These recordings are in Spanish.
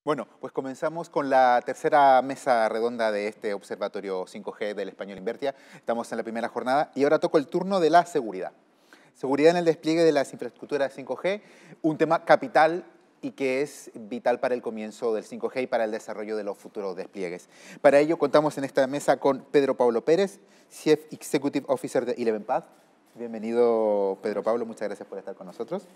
Bueno, pues comenzamos con la tercera mesa redonda de este observatorio 5G del Español Invertia. Estamos en la primera jornada y ahora toca el turno de la seguridad. Seguridad en el despliegue de las infraestructuras 5G, un tema capital y que es vital para el comienzo del 5G y para el desarrollo de los futuros despliegues. Para ello contamos en esta mesa con Pedro Pablo Pérez, Chief Executive Officer de ElevenPath. Bienvenido, Pedro Pablo, muchas gracias por estar con nosotros.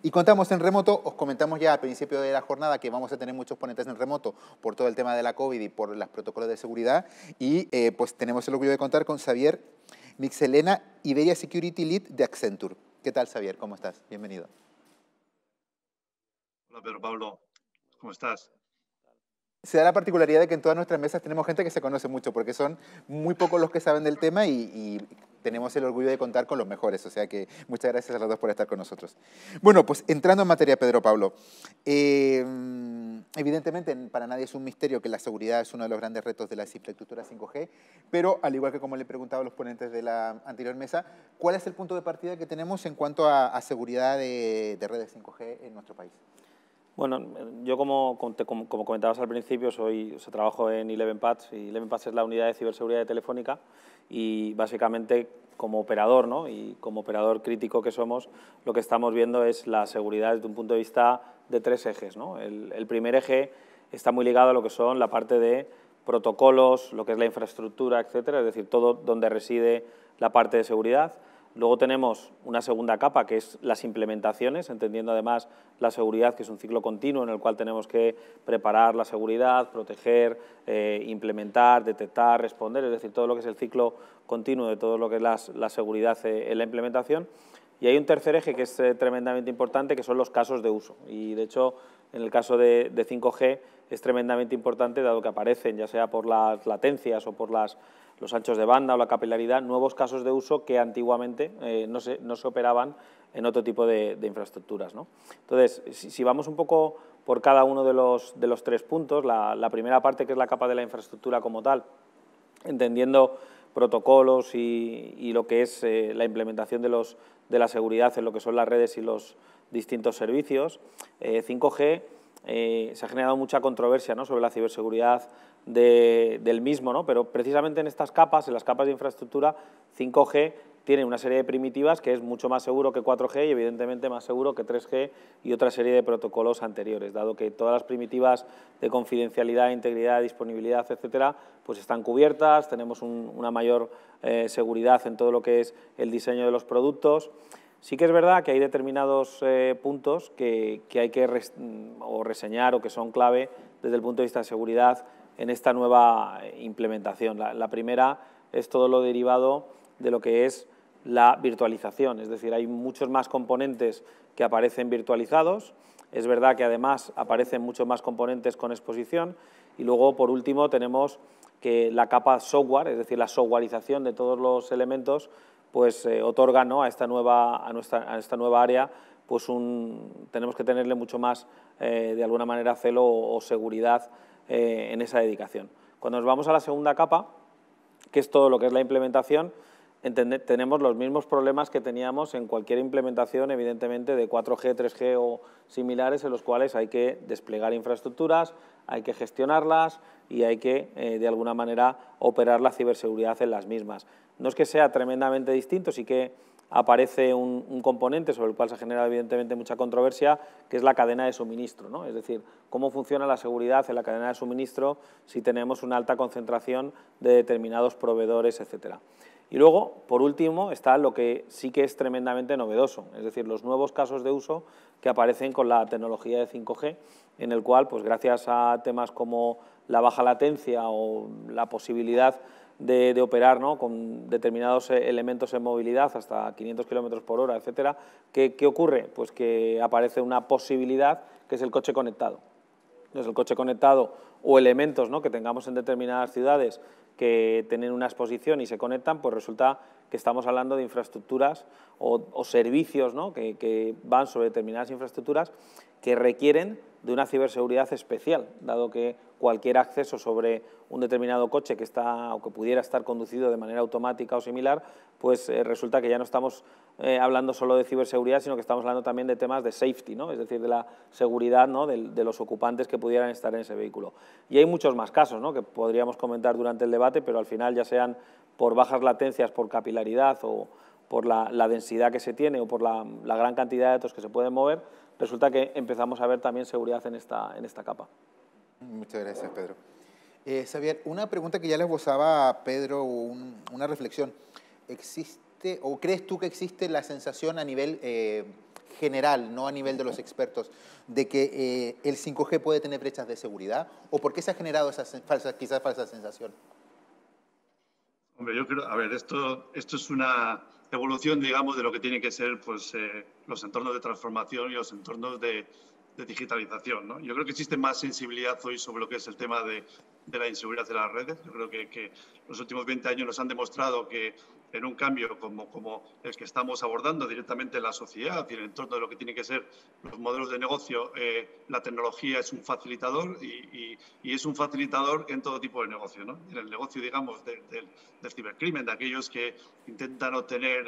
Y contamos en remoto, os comentamos ya al principio de la jornada que vamos a tener muchos ponentes en remoto por todo el tema de la COVID y por los protocolos de seguridad. Y pues tenemos el orgullo de contar con Xavier Mixelena, Iberia Security Lead de Accenture. ¿Qué tal, Xavier? ¿Cómo estás? Bienvenido. Hola, Pedro Pablo. ¿Cómo estás? Se da la particularidad de que en todas nuestras mesas tenemos gente que se conoce mucho, porque son muy pocos los que saben del tema y tenemos el orgullo de contar con los mejores. O sea que muchas gracias a los dos por estar con nosotros. Bueno, pues entrando en materia, Pedro Pablo. Evidentemente, para nadie es un misterio que la seguridad es uno de los grandes retos de las infraestructuras 5G, pero al igual que como le preguntaba a los ponentes de la anterior mesa, ¿cuál es el punto de partida que tenemos en cuanto a seguridad de redes 5G en nuestro país? Bueno, yo como comentabas al principio, trabajo en ElevenPath y ElevenPath es la unidad de ciberseguridad de Telefónica y básicamente como operador, ¿no? Y como operador crítico que somos, lo que estamos viendo es la seguridad desde un punto de vista de tres ejes, ¿no? El primer eje está muy ligado a lo que son la parte de protocolos, lo que es la infraestructura, etcétera, es decir, todo donde reside la parte de seguridad. Luego tenemos una segunda capa, que es las implementaciones, entendiendo además la seguridad, que es un ciclo continuo en el cual tenemos que preparar la seguridad, proteger, implementar, detectar, responder, es decir, todo lo que es el ciclo continuo de todo lo que es la seguridad en la implementación. Y hay un tercer eje que es tremendamente importante, que son los casos de uso. Y, de hecho, en el caso de 5G es tremendamente importante, dado que aparecen, ya sea por las latencias o por los anchos de banda o la capilaridad, nuevos casos de uso que antiguamente no se operaban en otro tipo de infraestructuras, ¿no? Entonces, si vamos un poco por cada uno de los tres puntos, la primera parte, que es la capa de la infraestructura como tal, entendiendo protocolos y lo que es la implementación de la seguridad en lo que son las redes y los distintos servicios. 5G se ha generado mucha controversia, ¿no?, sobre la ciberseguridad del mismo, ¿no? Pero precisamente en estas capas, en las capas de infraestructura, 5G tiene una serie de primitivas que es mucho más seguro que 4G y evidentemente más seguro que 3G y otra serie de protocolos anteriores, dado que todas las primitivas de confidencialidad, integridad, disponibilidad, etcétera, pues están cubiertas, tenemos una mayor seguridad en todo lo que es el diseño de los productos. Sí que es verdad que hay determinados puntos que hay que reseñar o que son clave desde el punto de vista de seguridad en esta nueva implementación. La primera es todo lo derivado de lo que es la virtualización, es decir, hay muchos más componentes que aparecen virtualizados. Es verdad que además aparecen muchos más componentes con exposición y luego, por último, tenemos que la capa software, es decir, la softwareización de todos los elementos, pues otorga, ¿no?, a esta nueva área, pues tenemos que tenerle mucho más, de alguna manera, celo o seguridad en esa dedicación. Cuando nos vamos a la segunda capa, que es todo lo que es la implementación, tenemos los mismos problemas que teníamos en cualquier implementación, evidentemente, de 4G, 3G o similares, en los cuales hay que desplegar infraestructuras, hay que gestionarlas y hay que, de alguna manera, operar la ciberseguridad en las mismas. No es que sea tremendamente distinto, sí que aparece un componente sobre el cual se genera evidentemente mucha controversia, que es la cadena de suministro, ¿no? Es decir, cómo funciona la seguridad en la cadena de suministro si tenemos una alta concentración de determinados proveedores, etcétera. Y luego, por último, está lo que sí que es tremendamente novedoso, es decir, los nuevos casos de uso que aparecen con la tecnología de 5G, en el cual, pues gracias a temas como la baja latencia o la posibilidad de operar, ¿no?, con determinados elementos en movilidad, hasta 500 kilómetros por hora, etcétera, ¿qué ocurre? Pues que aparece una posibilidad que es el coche conectado. Entonces, el coche conectado o elementos, ¿no?, que tengamos en determinadas ciudades que tienen una exposición y se conectan, pues resulta que estamos hablando de infraestructuras o servicios, ¿no?, que van sobre determinadas infraestructuras que requieren de una ciberseguridad especial, dado que cualquier acceso sobre un determinado coche que está o que pudiera estar conducido de manera automática o similar, pues resulta que ya no estamos hablando solo de ciberseguridad, sino que estamos hablando también de temas de safety, ¿no? Es decir, de la seguridad, ¿no? de los ocupantes que pudieran estar en ese vehículo. Y hay muchos más casos, ¿no? que podríamos comentar durante el debate, pero al final, ya sean por bajas latencias, por capilaridad o por la densidad que se tiene o por la gran cantidad de datos que se pueden mover, resulta que empezamos a ver también seguridad en esta capa. Muchas gracias, Pedro. Xavier, una pregunta que ya le esbozaba a Pedro, una reflexión. ¿Existe o crees tú que existe la sensación a nivel general, no a nivel de los expertos, de que el 5G puede tener brechas de seguridad? ¿O por qué se ha generado esa quizás falsa sensación? Hombre, yo creo, a ver, esto es una evolución, digamos, de lo que tiene que ser pues, los entornos de transformación y los entornos de digitalización, ¿no? Yo creo que existe más sensibilidad hoy sobre lo que es el tema de la inseguridad de las redes. Yo creo que los últimos 20 años nos han demostrado que en un cambio como el que estamos abordando directamente en la sociedad y en el entorno de lo que tienen que ser los modelos de negocio, la tecnología es un facilitador y es un facilitador en todo tipo de negocio, ¿no? En el negocio, digamos, del cibercrimen, de aquellos que intentan obtener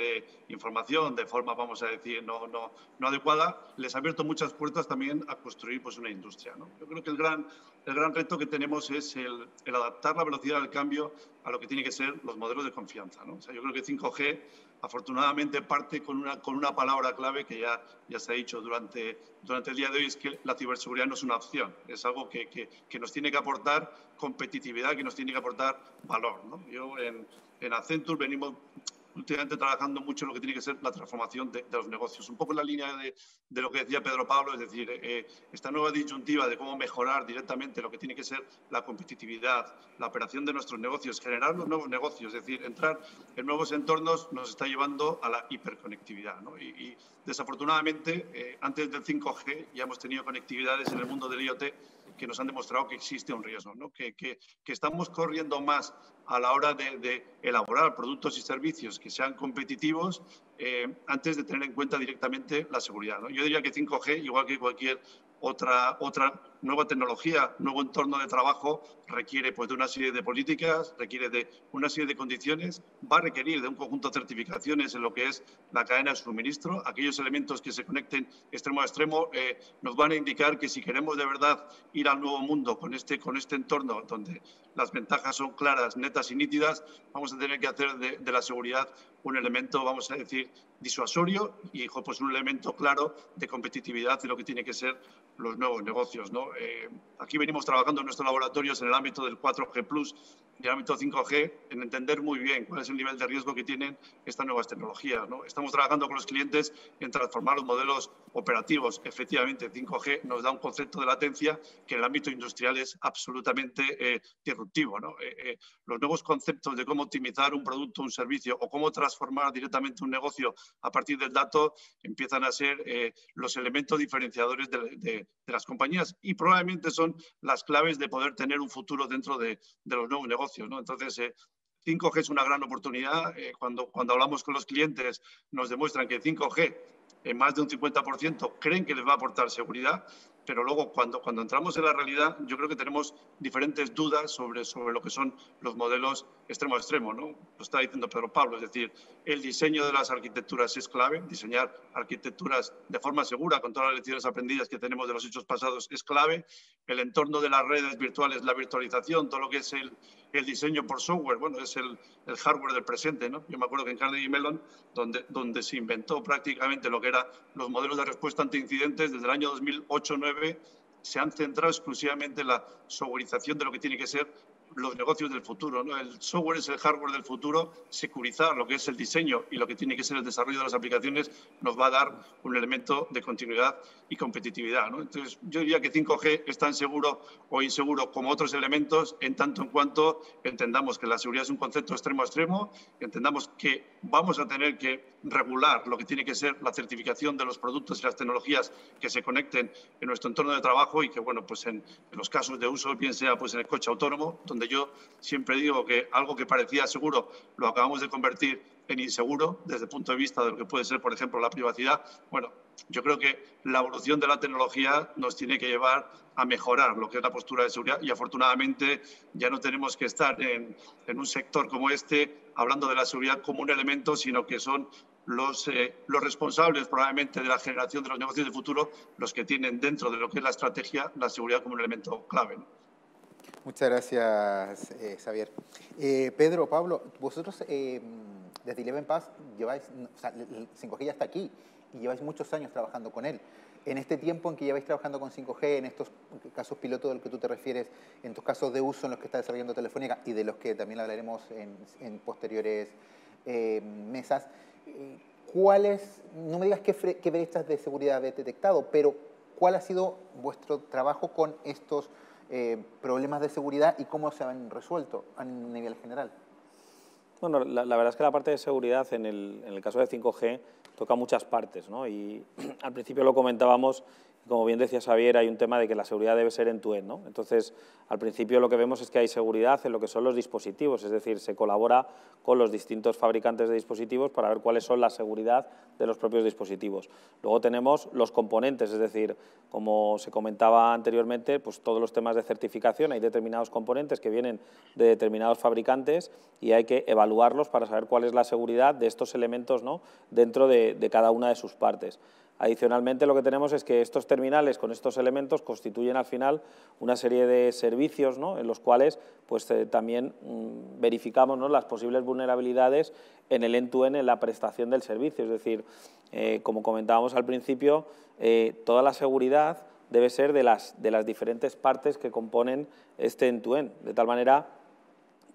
información de forma, vamos a decir, no adecuada, les ha abierto muchas puertas también a construir pues, una industria, ¿no? Yo creo que el gran reto que tenemos es el adaptar la velocidad del cambio a lo que tiene que ser los modelos de confianza, ¿no? O sea, yo creo que 5G afortunadamente parte con una palabra clave que ya se ha dicho durante el día de hoy, es que la ciberseguridad no es una opción, es algo que nos tiene que aportar competitividad, que nos tiene que aportar valor, ¿no? Yo en Accenture venimos últimamente trabajando mucho en lo que tiene que ser la transformación de los negocios. Un poco en la línea de lo que decía Pedro Pablo, es decir, esta nueva disyuntiva de cómo mejorar directamente lo que tiene que ser la competitividad, la operación de nuestros negocios, generar los nuevos negocios, es decir, entrar en nuevos entornos nos está llevando a la hiperconectividad, ¿no? Y desafortunadamente, antes del 5G ya hemos tenido conectividades en el mundo del IoT que nos han demostrado que existe un riesgo, ¿no? que estamos corriendo más a la hora de elaborar productos y servicios que sean competitivos antes de tener en cuenta directamente la seguridad, ¿no? Yo diría que 5G, igual que cualquier otra nueva tecnología, nuevo entorno de trabajo, requiere pues, de una serie de políticas, requiere de una serie de condiciones, va a requerir de un conjunto de certificaciones en lo que es la cadena de suministro. Aquellos elementos que se conecten extremo a extremo nos van a indicar que si queremos de verdad ir al nuevo mundo con este entorno donde las ventajas son claras, netas y nítidas, vamos a tener que hacer de la seguridad un elemento, vamos a decir, disuasorio y pues, un elemento claro de competitividad de lo que tiene que ser los nuevos negocios, ¿no? Aquí venimos trabajando en nuestros laboratorios en el ámbito del 4G+, y en el ámbito 5G, en entender muy bien cuál es el nivel de riesgo que tienen estas nuevas tecnologías, ¿no? Estamos trabajando con los clientes en transformar los modelos operativos. Efectivamente, 5G nos da un concepto de latencia que en el ámbito industrial es absolutamente disruptivo, ¿no? Los nuevos conceptos de cómo optimizar un producto, un servicio o cómo transformar directamente un negocio a partir del dato empiezan a ser los elementos diferenciadores de las compañías y probablemente son las claves de poder tener un futuro dentro de los nuevos negocios, ¿no? Entonces, 5G es una gran oportunidad. Cuando hablamos con los clientes nos demuestran que 5G en más de un 50% creen que les va a aportar seguridad, pero luego cuando entramos en la realidad yo creo que tenemos diferentes dudas sobre lo que son los modelos extremo a extremo, ¿no? Lo está diciendo Pedro Pablo, es decir, el diseño de las arquitecturas es clave, diseñar arquitecturas de forma segura con todas las lecciones aprendidas que tenemos de los hechos pasados es clave, el entorno de las redes virtuales, la virtualización, todo lo que es el diseño por software, bueno, es el hardware del presente, ¿no? Yo me acuerdo que en Carnegie Mellon, donde se inventó prácticamente lo que eran los modelos de respuesta ante incidentes, desde el año 2008-2009 se han centrado exclusivamente en la softwareización de lo que tiene que ser los negocios del futuro, ¿no? El software es el hardware del futuro, securizar lo que es el diseño y lo que tiene que ser el desarrollo de las aplicaciones nos va a dar un elemento de continuidad y competitividad, ¿no? Entonces, yo diría que 5G es tan seguro o inseguro como otros elementos en tanto en cuanto entendamos que la seguridad es un concepto extremo a extremo, entendamos que vamos a tener que regular lo que tiene que ser la certificación de los productos y las tecnologías que se conecten en nuestro entorno de trabajo y que, bueno, pues en los casos de uso, bien sea pues en el coche autónomo, donde yo siempre digo que algo que parecía seguro lo acabamos de convertir en inseguro desde el punto de vista de lo que puede ser, por ejemplo, la privacidad. Bueno, yo creo que la evolución de la tecnología nos tiene que llevar a mejorar lo que es la postura de seguridad y afortunadamente ya no tenemos que estar en un sector como este hablando de la seguridad como un elemento, sino que son los responsables probablemente de la generación de los negocios de futuro los que tienen dentro de lo que es la estrategia la seguridad como un elemento clave, ¿no? Muchas gracias, Xavier. Pedro, Pablo, vosotros desde Eleven Pass lleváis, o sea, el 5G ya está aquí y lleváis muchos años trabajando con él. En este tiempo en que lleváis trabajando con 5G, en estos casos pilotos de los que tú te refieres, en estos casos de uso en los que está desarrollando Telefónica y de los que también hablaremos en posteriores mesas, no me digas qué brechas de seguridad habéis detectado, pero ¿cuál ha sido vuestro trabajo con estos problemas de seguridad y cómo se han resuelto a nivel general? Bueno, la verdad es que la parte de seguridad en el caso de 5G toca muchas partes, ¿no? Y al principio lo comentábamos, como bien decía Xavier, hay un tema de que la seguridad debe ser end-to-end, ¿no? Entonces, al principio lo que vemos es que hay seguridad en lo que son los dispositivos, es decir, se colabora con los distintos fabricantes de dispositivos para ver cuáles son la seguridad de los propios dispositivos. Luego tenemos los componentes, es decir, como se comentaba anteriormente, pues todos los temas de certificación, hay determinados componentes que vienen de determinados fabricantes y hay que evaluarlos para saber cuál es la seguridad de estos elementos, ¿no?, dentro de cada una de sus partes. Adicionalmente, lo que tenemos es que estos terminales con estos elementos constituyen al final una serie de servicios, ¿no?, en los cuales pues, también verificamos, ¿no?, las posibles vulnerabilidades en el end-to-end, en la prestación del servicio. Es decir, como comentábamos al principio, toda la seguridad debe ser de las diferentes partes que componen este end-to-end, de tal manera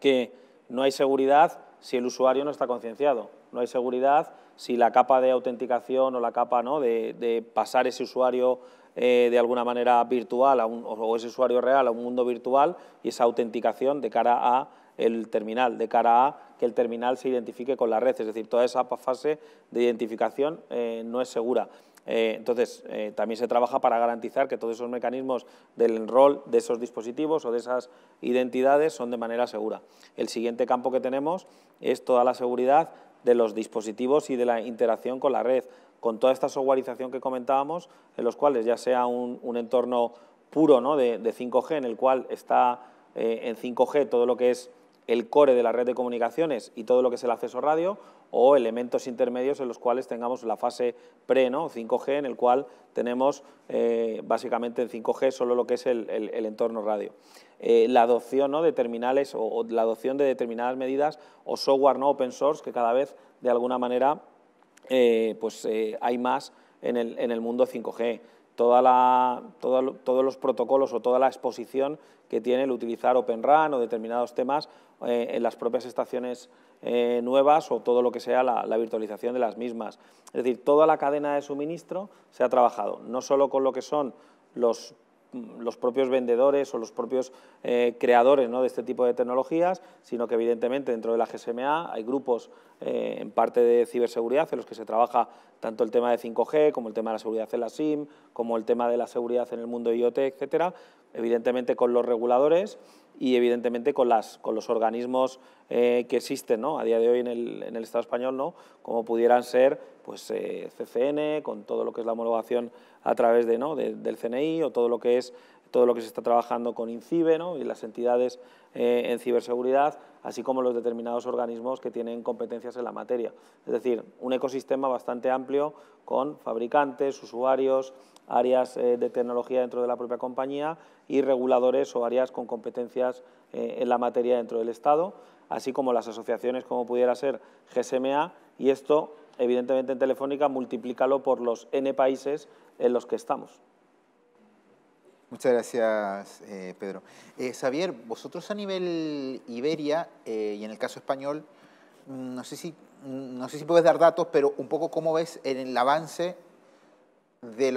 que no hay seguridad si el usuario no está concienciado, no hay seguridad si la capa de autenticación o la capa, ¿no?, de pasar ese usuario de alguna manera virtual o ese usuario real a un mundo virtual y esa autenticación de cara a el terminal, de cara a que el terminal se identifique con la red, es decir, toda esa fase de identificación no es segura. Entonces, también se trabaja para garantizar que todos esos mecanismos del enrol de esos dispositivos o de esas identidades son de manera segura. El siguiente campo que tenemos es toda la seguridad de los dispositivos y de la interacción con la red, con toda esta softwareización que comentábamos, en los cuales ya sea un entorno puro, ¿no?, de 5G, en el cual está en 5G todo lo que es el core de la red de comunicaciones y todo lo que es el acceso radio, o elementos intermedios en los cuales tengamos la fase pre, ¿no?, 5G, en el cual tenemos básicamente en 5G solo lo que es el entorno radio. La adopción, ¿no?, de terminales o la adopción de determinadas medidas o software, ¿no?, open source, que cada vez de alguna manera hay más en el mundo 5G. Todos los protocolos o toda la exposición que tiene el utilizar Open RAN o determinados temas en las propias estaciones nuevas o todo lo que sea la virtualización de las mismas. Es decir, toda la cadena de suministro se ha trabajado, no solo con lo que son los propios vendedores o los propios creadores, ¿no?, de este tipo de tecnologías, sino que evidentemente dentro de la GSMA hay grupos en parte de ciberseguridad en los que se trabaja tanto el tema de 5G como el tema de la seguridad en la SIM, como el tema de la seguridad en el mundo IoT, etcétera, evidentemente con los reguladores y evidentemente con los organismos que existen, ¿no?, a día de hoy en el Estado español, ¿no?, como pudieran ser pues, CCN, con todo lo que es la homologación a través del CNI, o todo lo que se está trabajando con INCIBE, ¿no?, y las entidades en ciberseguridad, así como los determinados organismos que tienen competencias en la materia. Es decir, un ecosistema bastante amplio con fabricantes, usuarios, áreas de tecnología dentro de la propia compañía y reguladores o áreas con competencias en la materia dentro del Estado, así como las asociaciones como pudiera ser GSMA, y esto evidentemente en Telefónica multiplícalo por los N países en los que estamos. Muchas gracias, Pedro. Xavier, vosotros a nivel Iberia y en el caso español, no sé si puedes dar datos, pero un poco cómo ves en el avance de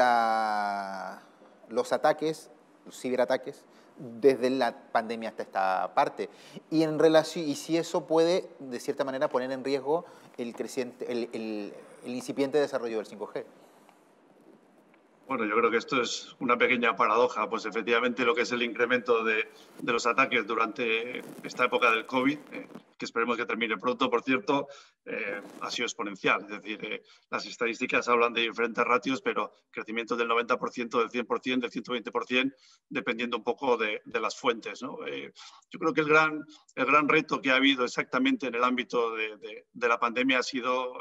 los ataques, los ciberataques, desde la pandemia hasta esta parte. Y si eso puede, de cierta manera, poner en riesgo el incipiente desarrollo del 5G. Bueno, yo creo que esto es una pequeña paradoja, pues efectivamente lo que es el incremento de los ataques durante esta época del COVID, que esperemos que termine pronto, por cierto, ha sido exponencial. Es decir, las estadísticas hablan de diferentes ratios, pero crecimiento del 90%, del 100%, del 120%, dependiendo un poco de las fuentes, ¿no? Yo creo que el gran reto que ha habido exactamente en el ámbito de la pandemia ha sido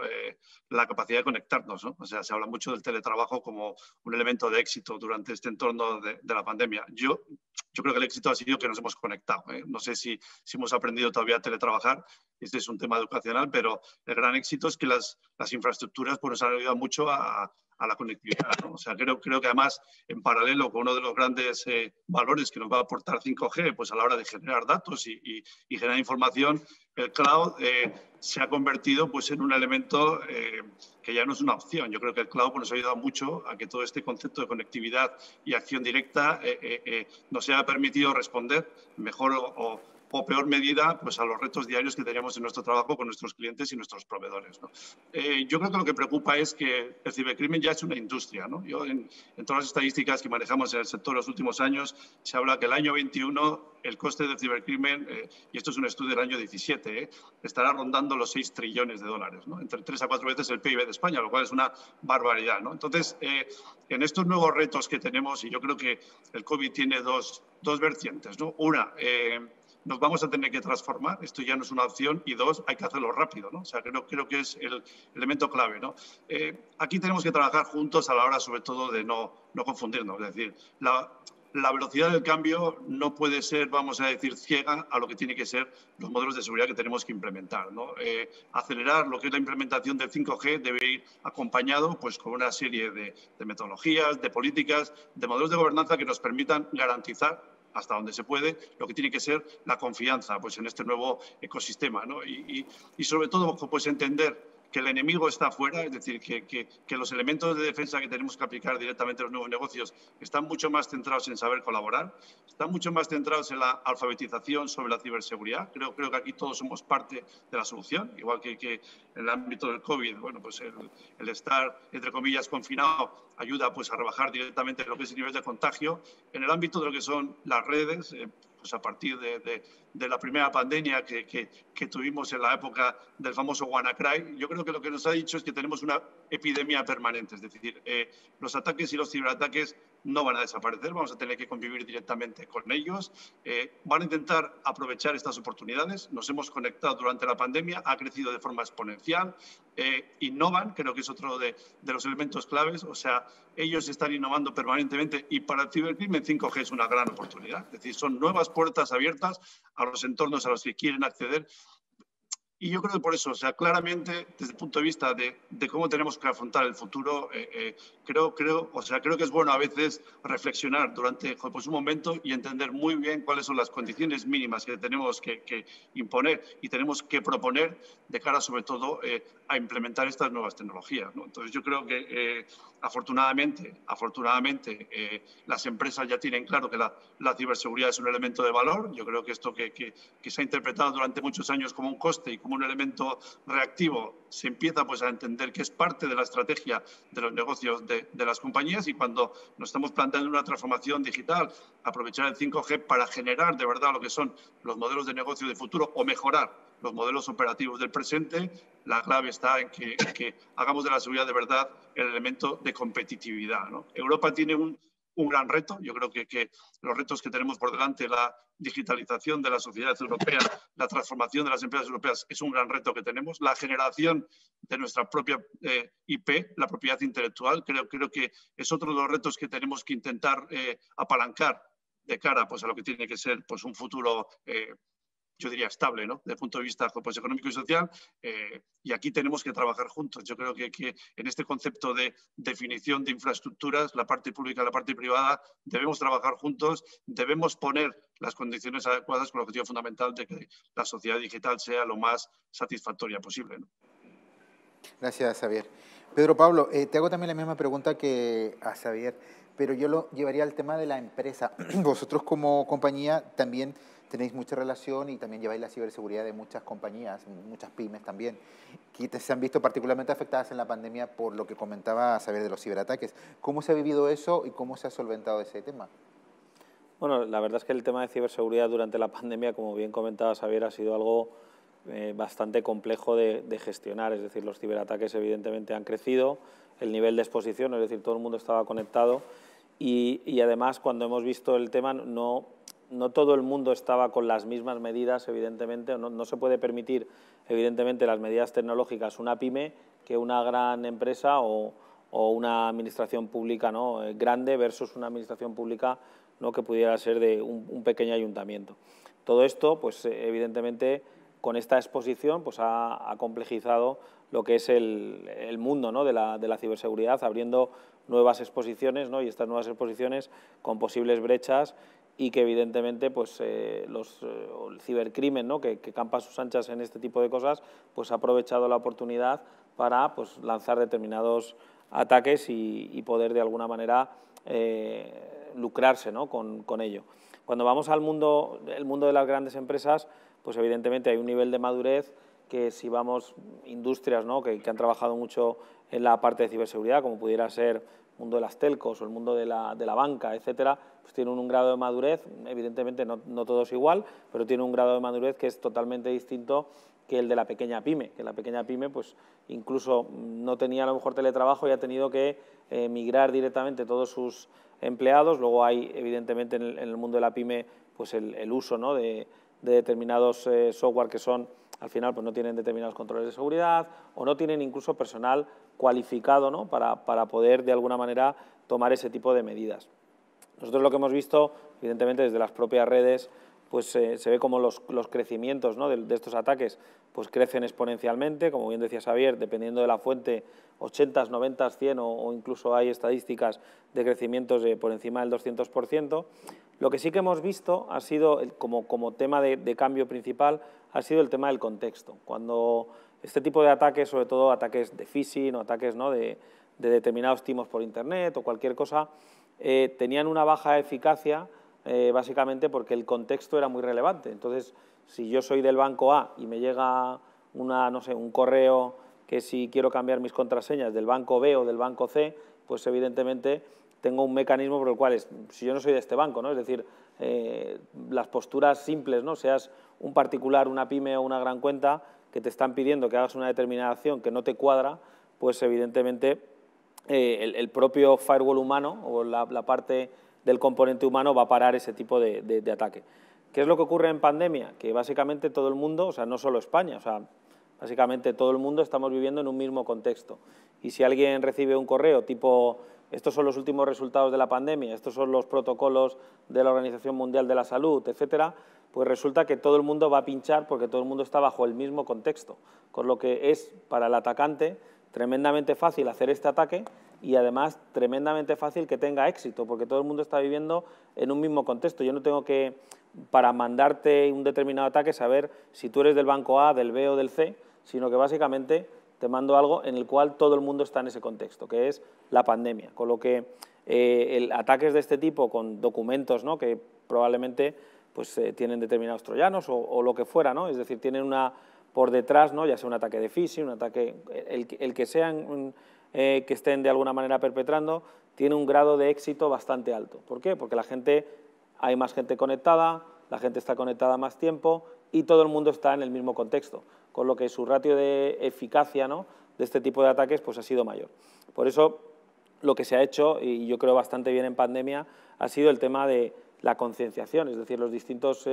la capacidad de conectarnos, ¿no? O sea, se habla mucho del teletrabajo como un elemento de éxito durante este entorno de la pandemia. Yo creo que el éxito ha sido que nos hemos conectado, ¿eh? No sé si hemos aprendido todavía a teletrabajar, este es un tema educacional, pero el gran éxito es que las infraestructuras pues, nos han ayudado mucho a la conectividad, ¿no? O sea, creo que además, en paralelo con uno de los grandes valores que nos va a aportar 5G, pues a la hora de generar datos y generar información, el cloud se ha convertido pues, en un elemento que ya no es una opción. Yo creo que el cloud pues, nos ha ayudado mucho a que todo este concepto de conectividad y acción directa nos haya permitido responder mejor o peor medida pues, a los retos diarios que tenemos en nuestro trabajo con nuestros clientes y nuestros proveedores, ¿no? Yo creo que lo que preocupa es que el cibercrimen ya es una industria, ¿no? Yo en todas las estadísticas que manejamos en el sector en los últimos años se habla que el año 21 el coste del cibercrimen, y esto es un estudio del año 17, estará rondando los 6 trillones de dólares, ¿no? Entre 3 a 4 veces el PIB de España, lo cual es una barbaridad, ¿no? Entonces, en estos nuevos retos que tenemos, y yo creo que el COVID tiene dos vertientes, ¿no? Una, nos vamos a tener que transformar, esto ya no es una opción, y dos, hay que hacerlo rápido, ¿no? O sea, creo que es el elemento clave, ¿no? Aquí tenemos que trabajar juntos a la hora, sobre todo, de no confundirnos, es decir, la velocidad del cambio no puede ser, vamos a decir, ciega a lo que tiene que ser los modelos de seguridad que tenemos que implementar, ¿no? Acelerar lo que es la implementación del 5G debe ir acompañado pues, con una serie de metodologías, de políticas, de modelos de gobernanza que nos permitan garantizar hasta donde se puede, lo que tiene que ser la confianza pues, en este nuevo ecosistema, ¿no? Y sobre todo pues, entender que el enemigo está afuera, es decir, que los elementos de defensa que tenemos que aplicar directamente a los nuevos negocios están mucho más centrados en saber colaborar, están mucho más centrados en la alfabetización sobre la ciberseguridad. Creo que aquí todos somos parte de la solución, igual que en el ámbito del COVID, bueno, pues el estar, entre comillas, confinado ayuda pues, a rebajar directamente lo que es el nivel de contagio. En el ámbito de lo que son las redes, pues a partir de la primera pandemia que tuvimos en la época del famoso WannaCry, yo creo que lo que nos ha dicho es que tenemos una epidemia permanente, es decir, los ataques y los ciberataques no van a desaparecer, vamos a tener que convivir directamente con ellos, van a intentar aprovechar estas oportunidades, nos hemos conectado durante la pandemia, ha crecido de forma exponencial, innovan, creo que es otro de los elementos claves, o sea, ellos están innovando permanentemente y para el cibercrimen 5G es una gran oportunidad, es decir, son nuevas puertas abiertas a los entornos a los que quieren acceder. Y yo creo que por eso, o sea, claramente, desde el punto de vista de cómo tenemos que afrontar el futuro, creo que es bueno a veces reflexionar durante pues, un momento y entender muy bien cuáles son las condiciones mínimas que tenemos que imponer y tenemos que proponer de cara, sobre todo, a implementar estas nuevas tecnologías, ¿no? Entonces, yo creo que, afortunadamente, las empresas ya tienen claro que la ciberseguridad es un elemento de valor. Yo creo que esto que se ha interpretado durante muchos años como un coste y como un elemento reactivo, se empieza pues, a entender que es parte de la estrategia de los negocios de las compañías y cuando nos estamos planteando una transformación digital, aprovechar el 5G para generar de verdad lo que son los modelos de negocio de futuro o mejorar los modelos operativos del presente, la clave está en que hagamos de la seguridad de verdad el elemento de competitividad, ¿no? Europa tiene un gran reto. Yo creo que los retos que tenemos por delante, la digitalización de la sociedad europea, la transformación de las empresas europeas es un gran reto que tenemos. La generación de nuestra propia IP, la propiedad intelectual, creo que es otro de los retos que tenemos que intentar apalancar de cara pues, a lo que tiene que ser pues, un futuro yo diría estable, ¿no? Desde el punto de vista pues, económico y social, y aquí tenemos que trabajar juntos. Yo creo que en este concepto de definición de infraestructuras, la parte pública y la parte privada, debemos trabajar juntos, debemos poner las condiciones adecuadas con el objetivo fundamental de que la sociedad digital sea lo más satisfactoria posible, ¿no? Gracias, Xavier. Pedro Pablo, te hago también la misma pregunta que a Xavier, pero yo lo llevaría al tema de la empresa. Vosotros como compañía también tenéis mucha relación y también lleváis la ciberseguridad de muchas compañías, muchas pymes también, que se han visto particularmente afectadas en la pandemia por lo que comentaba Xavier de los ciberataques. ¿Cómo se ha vivido eso y cómo se ha solventado ese tema? Bueno, la verdad es que el tema de ciberseguridad durante la pandemia, como bien comentaba Xavier, ha sido algo bastante complejo de gestionar. Es decir, los ciberataques evidentemente han crecido, el nivel de exposición, es decir, todo el mundo estaba conectado y además cuando hemos visto el tema no todo el mundo estaba con las mismas medidas, evidentemente, no se puede permitir, evidentemente, las medidas tecnológicas una pyme que una gran empresa o una administración pública, ¿no?, grande versus una administración pública, ¿no?, que pudiera ser de un pequeño ayuntamiento. Todo esto, pues evidentemente, con esta exposición pues ha complejizado lo que es el mundo, ¿no?, de la ciberseguridad, abriendo nuevas exposiciones, ¿no?, y estas nuevas exposiciones con posibles brechas y que evidentemente pues el cibercrimen, ¿no?, que campa a sus anchas en este tipo de cosas, pues ha aprovechado la oportunidad para pues lanzar determinados ataques y poder de alguna manera lucrarse, ¿no?, con ello. Cuando vamos al mundo, el mundo de las grandes empresas, pues evidentemente hay un nivel de madurez que si vamos industrias, ¿no?, que han trabajado mucho en la parte de ciberseguridad, como pudiera ser el mundo de las telcos o el mundo de la banca, etcétera, pues tienen un grado de madurez, evidentemente no todo es igual, pero tiene un grado de madurez que es totalmente distinto que el de la pequeña pyme, que la pequeña pyme pues incluso no tenía a lo mejor teletrabajo y ha tenido que migrar directamente todos sus empleados. Luego hay evidentemente en el mundo de la pyme pues el uso, ¿no?, de determinados software que son al final pues no tienen determinados controles de seguridad o no tienen incluso personal cualificado, ¿no?, para poder de alguna manera tomar ese tipo de medidas. Nosotros lo que hemos visto, evidentemente desde las propias redes, pues se ve como los crecimientos, ¿no?, de estos ataques pues crecen exponencialmente, como bien decía Xavier, dependiendo de la fuente, 80, 90, 100 o incluso hay estadísticas de crecimientos por encima del 200%. Lo que sí que hemos visto ha sido, como tema de cambio principal, ha sido el tema del contexto. Cuando este tipo de ataques, sobre todo ataques de phishing o ataques, ¿no?, de determinados timos por Internet o cualquier cosa, tenían una baja eficacia básicamente porque el contexto era muy relevante. Entonces, si yo soy del banco A y me llega un correo que si quiero cambiar mis contraseñas del banco B o del banco C, pues evidentemente tengo un mecanismo por el cual, si yo no soy de este banco, ¿no?, es decir, las posturas simples, ¿no?, seas un particular, una pyme o una gran cuenta, que te están pidiendo que hagas una determinada acción que no te cuadra, pues evidentemente el propio firewall humano o la parte del componente humano va a parar ese tipo de ataque. ¿Qué es lo que ocurre en pandemia? Que básicamente todo el mundo, o sea, no solo España, o sea, básicamente todo el mundo estamos viviendo en un mismo contexto. Y si alguien recibe un correo tipo, estos son los últimos resultados de la pandemia, estos son los protocolos de la Organización Mundial de la Salud, etcétera, pues resulta que todo el mundo va a pinchar porque todo el mundo está bajo el mismo contexto, con lo que es para el atacante tremendamente fácil hacer este ataque y además tremendamente fácil que tenga éxito, porque todo el mundo está viviendo en un mismo contexto. Yo no tengo que, para mandarte un determinado ataque, saber si tú eres del banco A, del B o del C, sino que básicamente te mando algo en el cual todo el mundo está en ese contexto, que es la pandemia. Con lo que ataques de este tipo con documentos, ¿no?, que probablemente pues, tienen determinados troyanos o lo que fuera, ¿no?, es decir, tienen una por detrás, ¿no?, ya sea un ataque de phishing, un ataque, el que sean que estén de alguna manera perpetrando, tiene un grado de éxito bastante alto. ¿Por qué? Porque hay más gente conectada, la gente está conectada más tiempo y todo el mundo está en el mismo contexto, con lo que su ratio de eficacia, ¿no?, de este tipo de ataques pues, ha sido mayor. Por eso lo que se ha hecho, y yo creo bastante bien en pandemia, ha sido el tema de la concienciación, es decir, los distintos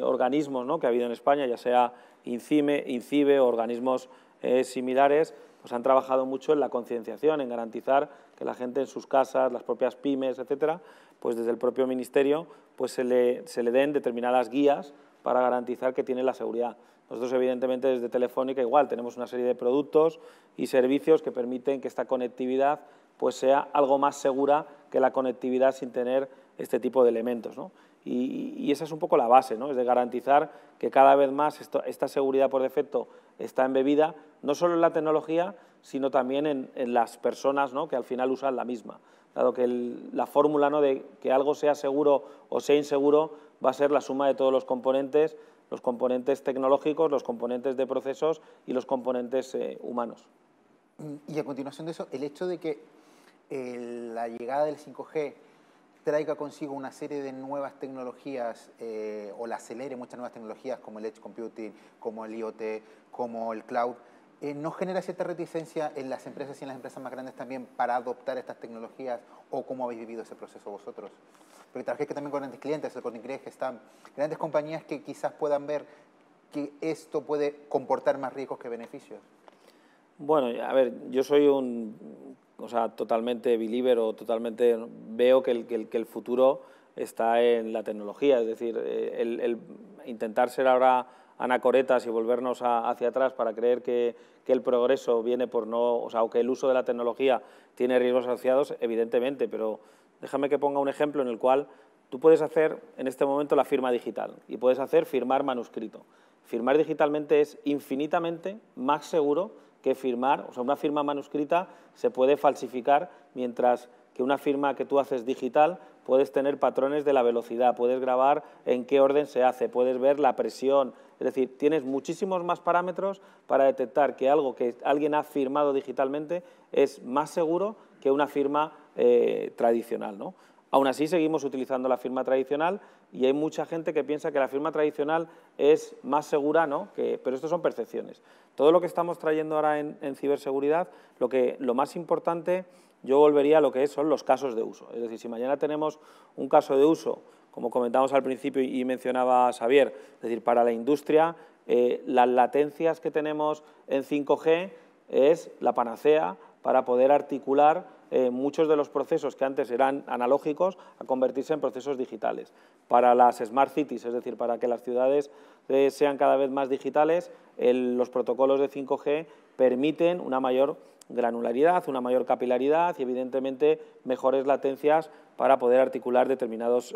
organismos, ¿no?, que ha habido en España, ya sea INCIBE o organismos similares, pues han trabajado mucho en la concienciación, en garantizar que la gente en sus casas, las propias pymes, etcétera, pues desde el propio ministerio pues se le den determinadas guías para garantizar que tiene la seguridad. Nosotros, evidentemente, desde Telefónica igual tenemos una serie de productos y servicios que permiten que esta conectividad pues sea algo más segura que la conectividad sin tener este tipo de elementos, ¿no? Y esa es un poco la base, ¿no?, es de garantizar que cada vez más esta seguridad por defecto está embebida, no solo en la tecnología, sino también en las personas, ¿no?, que al final usan la misma. Dado que la fórmula, ¿no?, de que algo sea seguro o sea inseguro va a ser la suma de todos los componentes tecnológicos, los componentes de procesos y los componentes humanos. Y a continuación de eso, el hecho de que la llegada del 5G traiga consigo una serie de nuevas tecnologías o la acelere muchas nuevas tecnologías como el Edge Computing, como el IoT, como el Cloud, ¿no genera cierta reticencia en las empresas y en las empresas más grandes también para adoptar estas tecnologías? ¿O cómo habéis vivido ese proceso vosotros? Porque trabajé también con grandes clientes, el Corte Inglés, que están grandes compañías que quizás puedan ver que esto puede comportar más riesgos que beneficios. Bueno, a ver, yo soy totalmente believer o totalmente veo que el futuro está en la tecnología, es decir, el intentar ser ahora anacoretas y volvernos hacia atrás para creer que el progreso viene por o que el uso de la tecnología tiene riesgos asociados, evidentemente, pero déjame que ponga un ejemplo en el cual tú puedes hacer en este momento la firma digital y puedes hacer firmar manuscrito. Firmar digitalmente es infinitamente más seguro que firmar, una firma manuscrita se puede falsificar, mientras que una firma que tú haces digital puedes tener patrones de la velocidad, puedes grabar en qué orden se hace, puedes ver la presión, es decir, tienes muchísimos más parámetros para detectar que algo que alguien ha firmado digitalmente es más seguro que una firma tradicional, ¿no? Aún así seguimos utilizando la firma tradicional y hay mucha gente que piensa que la firma tradicional es más segura, ¿no? Pero esto son percepciones. Todo lo que estamos trayendo ahora en ciberseguridad, lo más importante, yo volvería a lo que son los casos de uso. Es decir, si mañana tenemos un caso de uso, como comentamos al principio y mencionaba Xavier, es decir, para la industria, las latencias que tenemos en 5G es la panacea para poder articular muchos de los procesos que antes eran analógicos a convertirse en procesos digitales. Para las Smart Cities, es decir, para que las ciudades sean cada vez más digitales, los protocolos de 5G permiten una mayor granularidad, una mayor capilaridad y, evidentemente, mejores latencias para poder articular determinados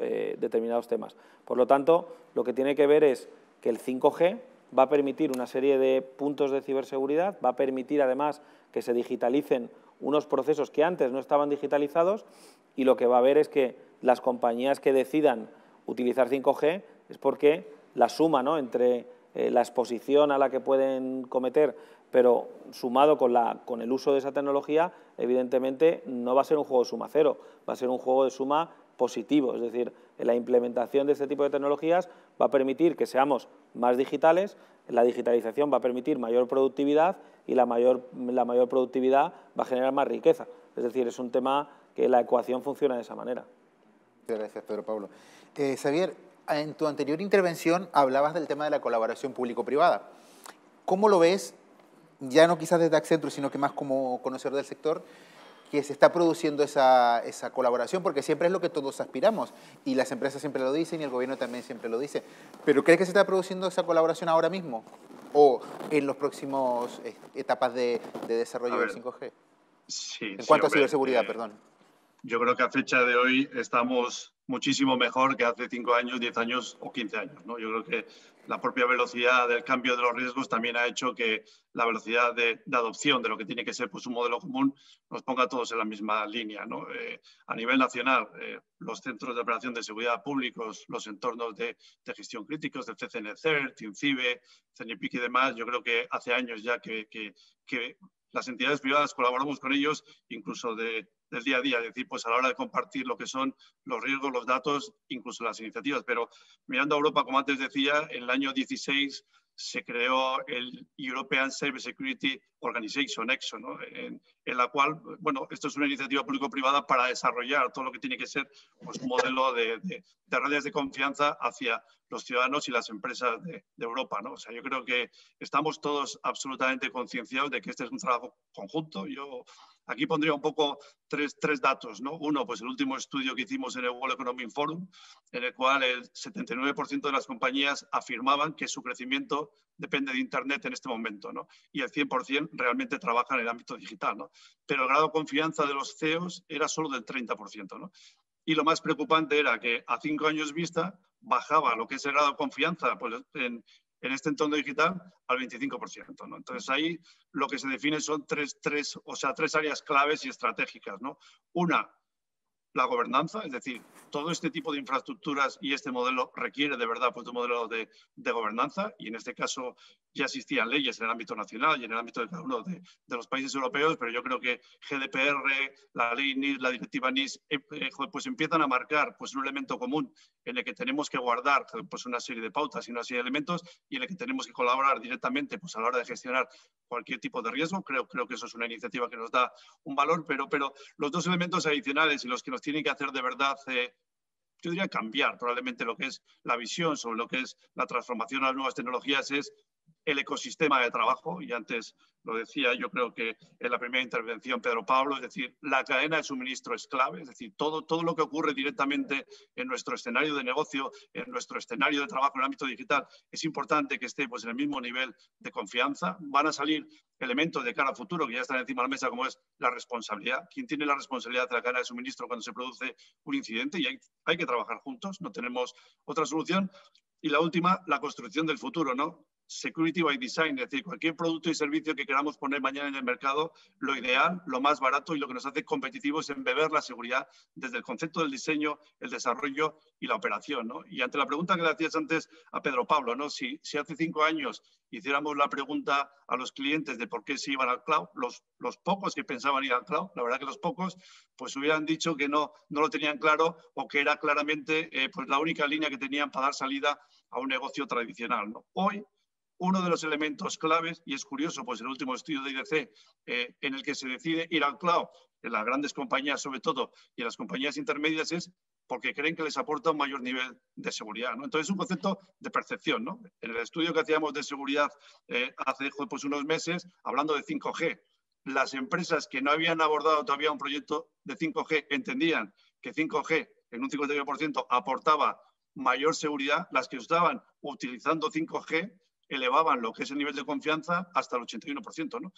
temas. Por lo tanto, lo que tiene que ver es que el 5G va a permitir una serie de puntos de ciberseguridad, va a permitir, además, que se digitalicen unos procesos que antes no estaban digitalizados, y lo que va a haber es que las compañías que decidan utilizar 5G es porque la suma, ¿no?, entre la exposición a la que pueden cometer, pero sumado con el uso de esa tecnología, evidentemente no va a ser un juego de suma cero, va a ser un juego de suma positivo. Es decir, la implementación de este tipo de tecnologías va a permitir que seamos más digitales, la digitalización va a permitir mayor productividad y la mayor productividad va a generar más riqueza. Es decir, es un tema que la ecuación funciona de esa manera. Muchas gracias, Pedro Pablo. Xavier, en tu anterior intervención hablabas del tema de la colaboración público-privada. ¿Cómo lo ves, ya no quizás desde Accenture, sino que más como conocedor del sector, que se está produciendo esa colaboración? Porque siempre es lo que todos aspiramos y las empresas siempre lo dicen y el gobierno también siempre lo dice. ¿Pero crees que se está produciendo esa colaboración ahora mismo o en los próximos etapas de desarrollo del 5G? Sí, en cuanto a hombre, ciberseguridad, perdón. Yo creo que a fecha de hoy estamos muchísimo mejor que hace 5 años, 10 años o 15 años, ¿no? Yo creo que la propia velocidad del cambio de los riesgos también ha hecho que la velocidad de adopción de lo que tiene que ser, pues, un modelo común nos ponga a todos en la misma línea, ¿no? A nivel nacional, los centros de operación de seguridad públicos, los entornos de gestión críticos del CCNCERT, INCIBE, CENIPIC y demás, yo creo que hace años ya que las entidades privadas colaboramos con ellos incluso del día a día, es decir, pues a la hora de compartir lo que son los riesgos, los datos, incluso las iniciativas. Pero mirando a Europa, como antes decía, en el año 16 se creó el European Cybersecurity Organization, EXO, ¿no? en la cual, bueno, esto es una iniciativa público-privada para desarrollar todo lo que tiene que ser, pues, un modelo de redes de confianza hacia los ciudadanos y las empresas de Europa, ¿no? O sea, yo creo que estamos todos absolutamente concienciados de que este es un trabajo conjunto. Yo aquí pondría un poco tres datos, ¿no? Uno, pues el último estudio que hicimos en el World Economic Forum, en el cual el 79% de las compañías afirmaban que su crecimiento depende de Internet en este momento, ¿no? Y el 100% realmente trabaja en el ámbito digital, ¿no? Pero el grado de confianza de los CEOs era solo del 30%, ¿no? Y lo más preocupante era que a 5 años vista bajaba lo que es el grado de confianza, pues, en este entorno digital al 25%, ¿no? Entonces ahí lo que se define son tres áreas claves y estratégicas, ¿no? Una, la gobernanza, es decir, todo este tipo de infraestructuras y este modelo requiere de verdad pues, un modelo de gobernanza, y en este caso ya existían leyes en el ámbito nacional y en el ámbito de cada uno de los países europeos, pero yo creo que GDPR, la ley NIS, la directiva NIS, pues empiezan a marcar pues, un elemento común en el que tenemos que guardar pues, una serie de pautas y una serie de elementos, y en el que tenemos que colaborar directamente pues, a la hora de gestionar cualquier tipo de riesgo. Creo que eso es una iniciativa que nos da un valor, pero los dos elementos adicionales y los que nos tienen que hacer de verdad yo diría cambiar probablemente lo que es la visión sobre lo que es la transformación a las nuevas tecnologías es el ecosistema de trabajo, y antes lo decía, yo creo que en la primera intervención Pedro Pablo, es decir, la cadena de suministro es clave, es decir, todo lo que ocurre directamente en nuestro escenario de negocio, en nuestro escenario de trabajo en el ámbito digital, es importante que esté pues, en el mismo nivel de confianza. Van a salir elementos de cara a futuro que ya están encima de la mesa, como es la responsabilidad. ¿Quién tiene la responsabilidad de la cadena de suministro cuando se produce un incidente? Y hay que trabajar juntos, no tenemos otra solución. Y la última, la construcción del futuro, ¿no? Security by design, es decir, cualquier producto y servicio que queramos poner mañana en el mercado, lo ideal, lo más barato y lo que nos hace competitivos es embeber la seguridad desde el concepto del diseño, el desarrollo y la operación, ¿no? Y ante la pregunta que le hacías antes a Pedro Pablo, ¿no? Si hace 5 años hiciéramos la pregunta a los clientes de por qué se iban al cloud, los pocos que pensaban ir al cloud, la verdad que los pocos, pues hubieran dicho que no lo tenían claro, o que era claramente pues la única línea que tenían para dar salida a un negocio tradicional, ¿no? Hoy, uno de los elementos claves, y es curioso, pues el último estudio de IDC en el que se decide ir al cloud, en las grandes compañías sobre todo y en las compañías intermedias, es porque creen que les aporta un mayor nivel de seguridad, ¿no? Entonces es un concepto de percepción, ¿no? En el estudio que hacíamos de seguridad hace pues, unos meses, hablando de 5G, las empresas que no habían abordado todavía un proyecto de 5G entendían que 5G en un 51% aportaba mayor seguridad. Las que estaban utilizando 5G elevaban lo que es el nivel de confianza hasta el 81%, ¿no?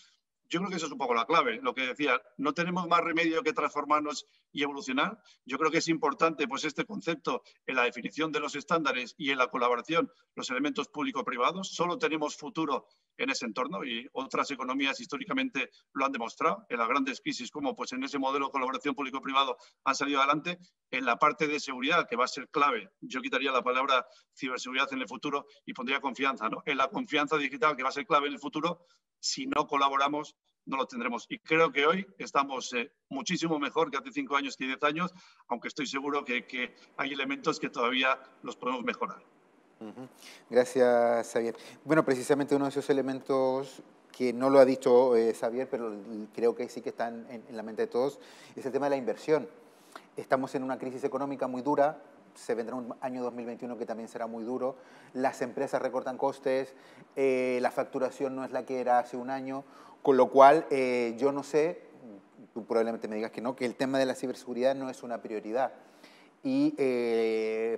Yo creo que eso es un poco la clave, lo que decía, no tenemos más remedio que transformarnos y evolucionar. Yo creo que es importante pues, este concepto en la definición de los estándares y en la colaboración, los elementos público-privados. Solo tenemos futuro en ese entorno, y otras economías históricamente lo han demostrado. En las grandes crisis, como pues, en ese modelo de colaboración público-privado han salido adelante. En la parte de seguridad, que va a ser clave, yo quitaría la palabra ciberseguridad en el futuro y pondría confianza, ¿no? En la confianza digital, que va a ser clave en el futuro, si no colaboramos, no lo tendremos. Y creo que hoy estamos muchísimo mejor que hace 5 años y 10 años, aunque estoy seguro que hay elementos que todavía los podemos mejorar. Gracias, Xavier. Bueno, precisamente uno de esos elementos que no lo ha dicho Xavier, pero creo que sí que están en la mente de todos, es el tema de la inversión. Estamos en una crisis económica muy dura, se vendrá un año 2021 que también será muy duro, las empresas recortan costes, la facturación no es la que era hace un año, con lo cual yo no sé, tú probablemente me digas que no, que el tema de la ciberseguridad no es una prioridad. Y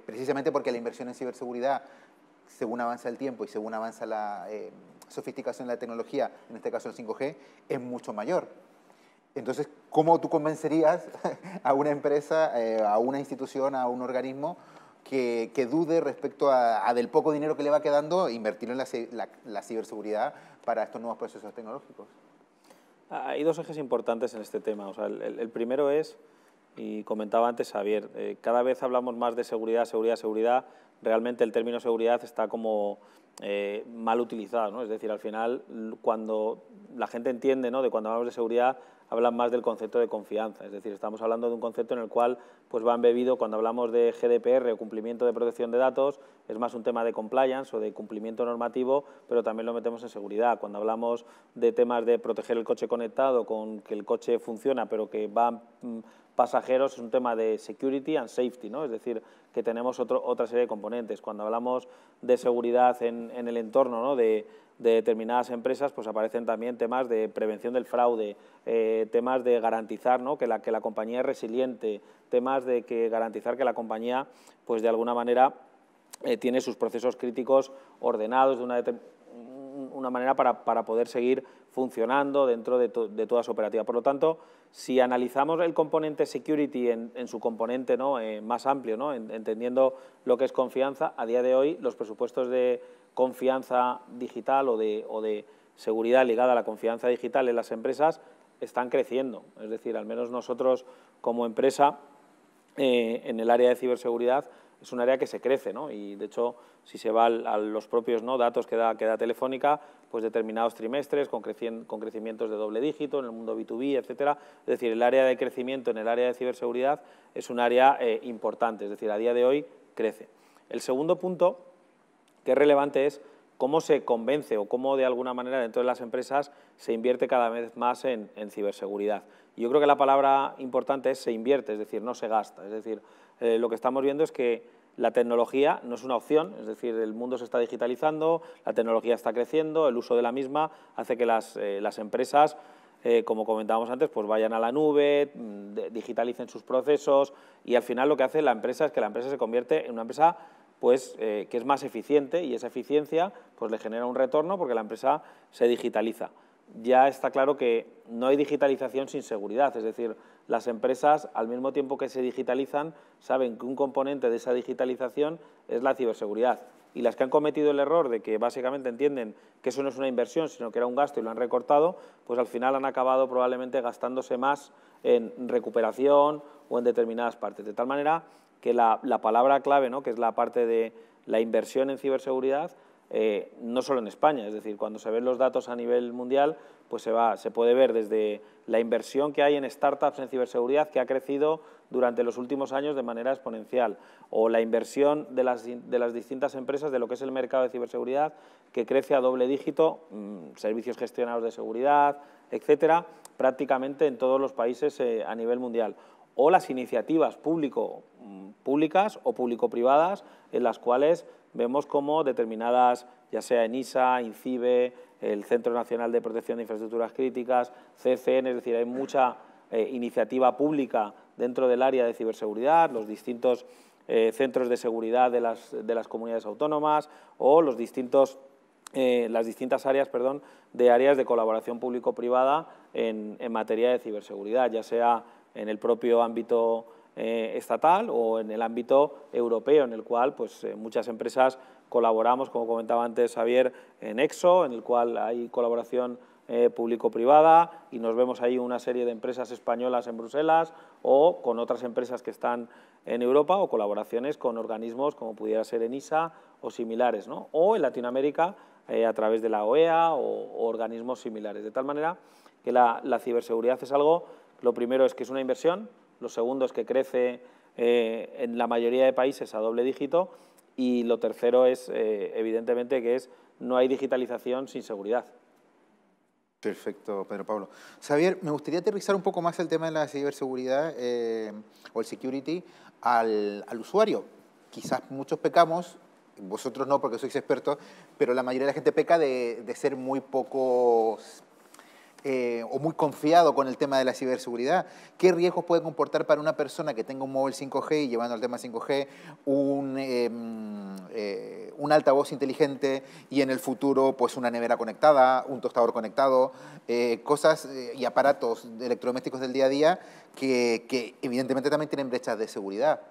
precisamente porque la inversión en ciberseguridad, según avanza el tiempo y según avanza la sofisticación de la tecnología, en este caso el 5G, es mucho mayor. Entonces, ¿cómo tú convencerías a una empresa, a una institución, a un organismo que dude respecto a del poco dinero que le va quedando invertirlo en la ciberseguridad para estos nuevos procesos tecnológicos? Hay dos ejes importantes en este tema. O sea, el primero es, y comentaba antes Xavier, cada vez hablamos más de seguridad, seguridad, seguridad. Realmente el término seguridad está como mal utilizado, ¿no? Es decir, al final, cuando la gente entiende, ¿no?, de cuando hablamos de seguridad, hablan más del concepto de confianza. Es decir, estamos hablando de un concepto en el cual pues, va embebido, cuando hablamos de GDPR o cumplimiento de protección de datos, es más un tema de compliance o de cumplimiento normativo, pero también lo metemos en seguridad. Cuando hablamos de temas de proteger el coche conectado, con que el coche funciona, pero que van pasajeros, es un tema de security and safety, ¿no? Es decir, que tenemos otra serie de componentes. Cuando hablamos de seguridad en el entorno, ¿no?, de determinadas empresas, pues aparecen también temas de prevención del fraude, temas de garantizar, ¿no?, que la compañía es resiliente, temas de garantizar que la compañía, pues de alguna manera, tiene sus procesos críticos ordenados de una manera para poder seguir funcionando dentro de toda su operativa. Por lo tanto, si analizamos el componente security en su componente, ¿no?, más amplio, ¿no?, entendiendo lo que es confianza, a día de hoy los presupuestos de confianza digital o de seguridad ligada a la confianza digital en las empresas están creciendo. Es decir, al menos nosotros como empresa en el área de ciberseguridad es un área que se crece, ¿no? Y, de hecho, si se va a los propios, ¿no?, datos que da Telefónica, pues determinados trimestres con crecimientos de doble dígito en el mundo B2B, etcétera. Es decir, el área de crecimiento en el área de ciberseguridad es un área importante, es decir, a día de hoy crece. El segundo punto que es relevante es cómo se convence o cómo, de alguna manera, dentro de las empresas se invierte cada vez más en ciberseguridad. Y yo creo que la palabra importante es se invierte, es decir, no se gasta. Es decir, lo que estamos viendo es que la tecnología no es una opción, es decir, el mundo se está digitalizando, la tecnología está creciendo, el uso de la misma hace que las empresas, como comentábamos antes, pues vayan a la nube, digitalicen sus procesos y al final lo que hace la empresa es que la empresa se convierte en una empresa pues, que es más eficiente y esa eficiencia pues, le genera un retorno porque la empresa se digitaliza. Ya está claro que no hay digitalización sin seguridad, es decir, las empresas, al mismo tiempo que se digitalizan, saben que un componente de esa digitalización es la ciberseguridad. Y las que han cometido el error de que básicamente entienden que eso no es una inversión, sino que era un gasto y lo han recortado, pues al final han acabado probablemente gastándose más en recuperación o en determinadas partes. De tal manera que la palabra clave, ¿no?, que es la parte de la inversión en ciberseguridad, no solo en España, es decir, cuando se ven los datos a nivel mundial, pues se puede ver desde la inversión que hay en startups en ciberseguridad, que ha crecido durante los últimos años de manera exponencial, o la inversión de las distintas empresas de lo que es el mercado de ciberseguridad, que crece a doble dígito, servicios gestionados de seguridad, etcétera, prácticamente en todos los países a nivel mundial. O las iniciativas públicas o público-privadas en las cuales vemos cómo determinadas, ya sea ENISA, INCIBE, el Centro Nacional de Protección de Infraestructuras Críticas, CCN, es decir, hay mucha iniciativa pública dentro del área de ciberseguridad, los distintos centros de seguridad de las comunidades autónomas o las distintas áreas, de áreas de colaboración público-privada en materia de ciberseguridad, ya sea en el propio ámbito estatal o en el ámbito europeo, en el cual pues, muchas empresas colaboramos, como comentaba antes Javier, en EXO, en el cual hay colaboración público-privada y nos vemos ahí una serie de empresas españolas en Bruselas o con otras empresas que están en Europa o colaboraciones con organismos como pudiera ser ENISA o similares, ¿no? O en Latinoamérica a través de la OEA o organismos similares. De tal manera que la ciberseguridad es algo, lo primero es que es una inversión, lo segundo es que crece en la mayoría de países a doble dígito y lo tercero es, evidentemente, que no hay digitalización sin seguridad. Perfecto, Pedro Pablo. Xavier, me gustaría aterrizar un poco más el tema de la ciberseguridad o el security al usuario. Quizás muchos pecamos, vosotros no porque sois expertos, pero la mayoría de la gente peca de ser muy pocos o muy confiado con el tema de la ciberseguridad. ¿Qué riesgos puede comportar para una persona que tenga un móvil 5G y llevando al tema 5G un altavoz inteligente y en el futuro pues una nevera conectada, un tostador conectado, cosas y aparatos electrodomésticos del día a día que evidentemente también tienen brechas de seguridad?